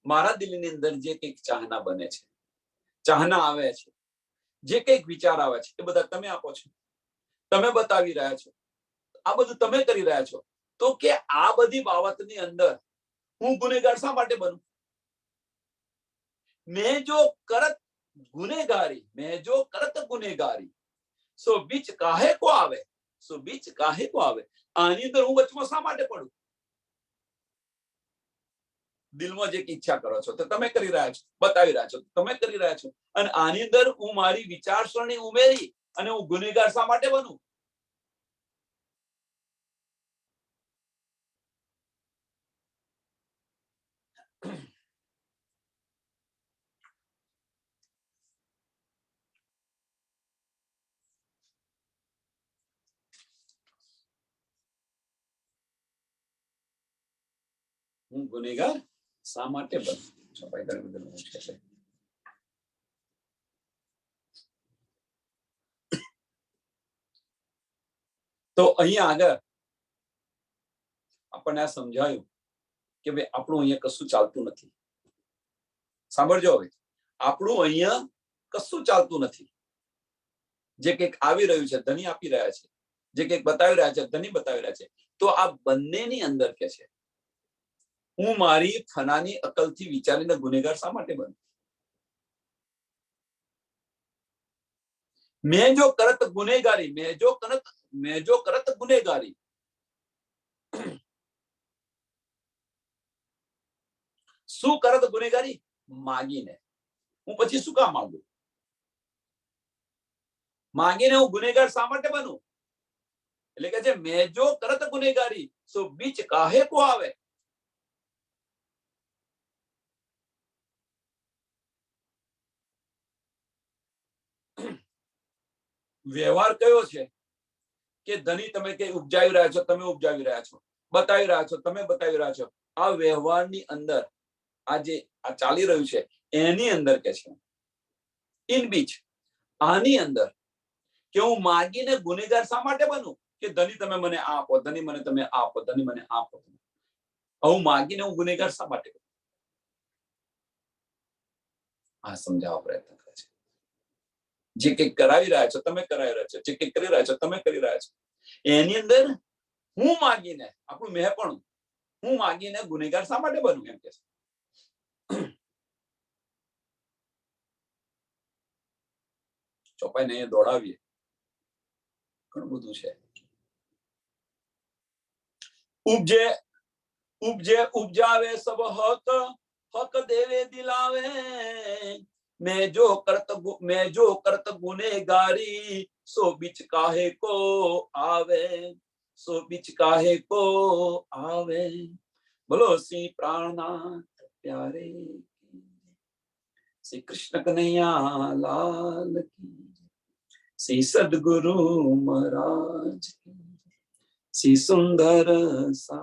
મારા દિલની અંદર જે કંઈક ચાહના બને છે, ચાહના આવે છે, જે કંઈક વિચાર આવે છે, એ બધા તમે આપો છો, તમે બતાવી રહ્યા છો, આ બધું તમે કરી રહ્યા છો. તો કે આ બધી બાબતની અંદર હું ગુનેગાર શા માટે બનું? મેં જો કરત ગુનેગારી, મેં જો કરત ગુનેગારી, સો બીચ કાહે કો આવે, સો બીચ કાહે કો આવે. આની અંદર હું વચમાં શા માટે પડું? દિલમાં જે ઈચ્છા કરો છો તો તમે કરી રહ્યા છો, બતાવી રહ્યા છો તમે કરી રહ્યા છો. અને આની અંદર હું મારી વિચારસરણી ઉમેરી અને હું ગુનેગાર શા માટે બનું? હું ગુનેગાર શા માટે બનું? છપાઈ કરી બધું છે. તો અહીંયા આગળ આપણને આ સમજાયું કે ભાઈ આપણું અહીંયા કશું ચાલતું નથી. સાંભળજો, હવે આપણું અહીંયા કશું ચાલતું નથી. જે કંઈક આવી રહ્યું છે ધની આપી રહ્યા છે, જે કંઈક બતાવી રહ્યા છે ધની બતાવી રહ્યા છે. તો આ બંનેની અંદર કે છે હું મારી ફનાની અકલથી વિચારીને ગુનેગાર શા માટે બનું? મેં જો કરત ગુનેગારી, મેં જો કરત ગુનેગારી, શું કરત ગુનેગારી? માગીને. હું પછી શું કામ માંગુ? માંગીને હું ગુનેગાર શા માટે બનું? એટલે કે છે મેં જો કરત ગુનેગારી સો બીચ કાહે કો આવે? વ્યવહાર કયો છે કે ધની તમે કઈ ઉપજાવી રહ્યા છો, તમે ઉપજાવી રહ્યા છો, બતાવી રહ્યા છો, તમે બતાવી રહ્યા છો. આ વ્યવહારની અંદર આ જે આ ચાલી રહ્યું છે એની અંદર કે છે ઇન બીચ, આની અંદર કે હું માગીને ગુનેગાર શા માટે બનું? કે ધની તમે મને આપો, ધની મને તમે આપો, ધની મને આપો. હું માગીને હું ગુનેગાર શા માટે બનું? આ સમજાવવા પ્રયત્ન કરે છે. જે કંઈક કરાવી રહ્યા છો તમે કરાવી રહ્યા છો, જે કંઈક કરી રહ્યા છો તમે કરી રહ્યા છો, એની અંદર હું માગીને, આપણું મેં પણ હું માગીને ગુનેગાર શા માટે બનું? એમ કે છે. ચોપાઈને અહીંયા દોડાવીએ, ઘણું બધું છે. ઉપજે ઉપજે ઉપજાવે સબ હક, હક દેવે દિલાવે. मैं जो करत गुनेगारी सो बीच काहे को आवे, सो बीच काहे को आवे. बोलो श्री प्राणनाथ प्यारे श्री कृष्ण कन्हैया लाल की, श्री सदगुरु महाराज की, श्री सुंदर सा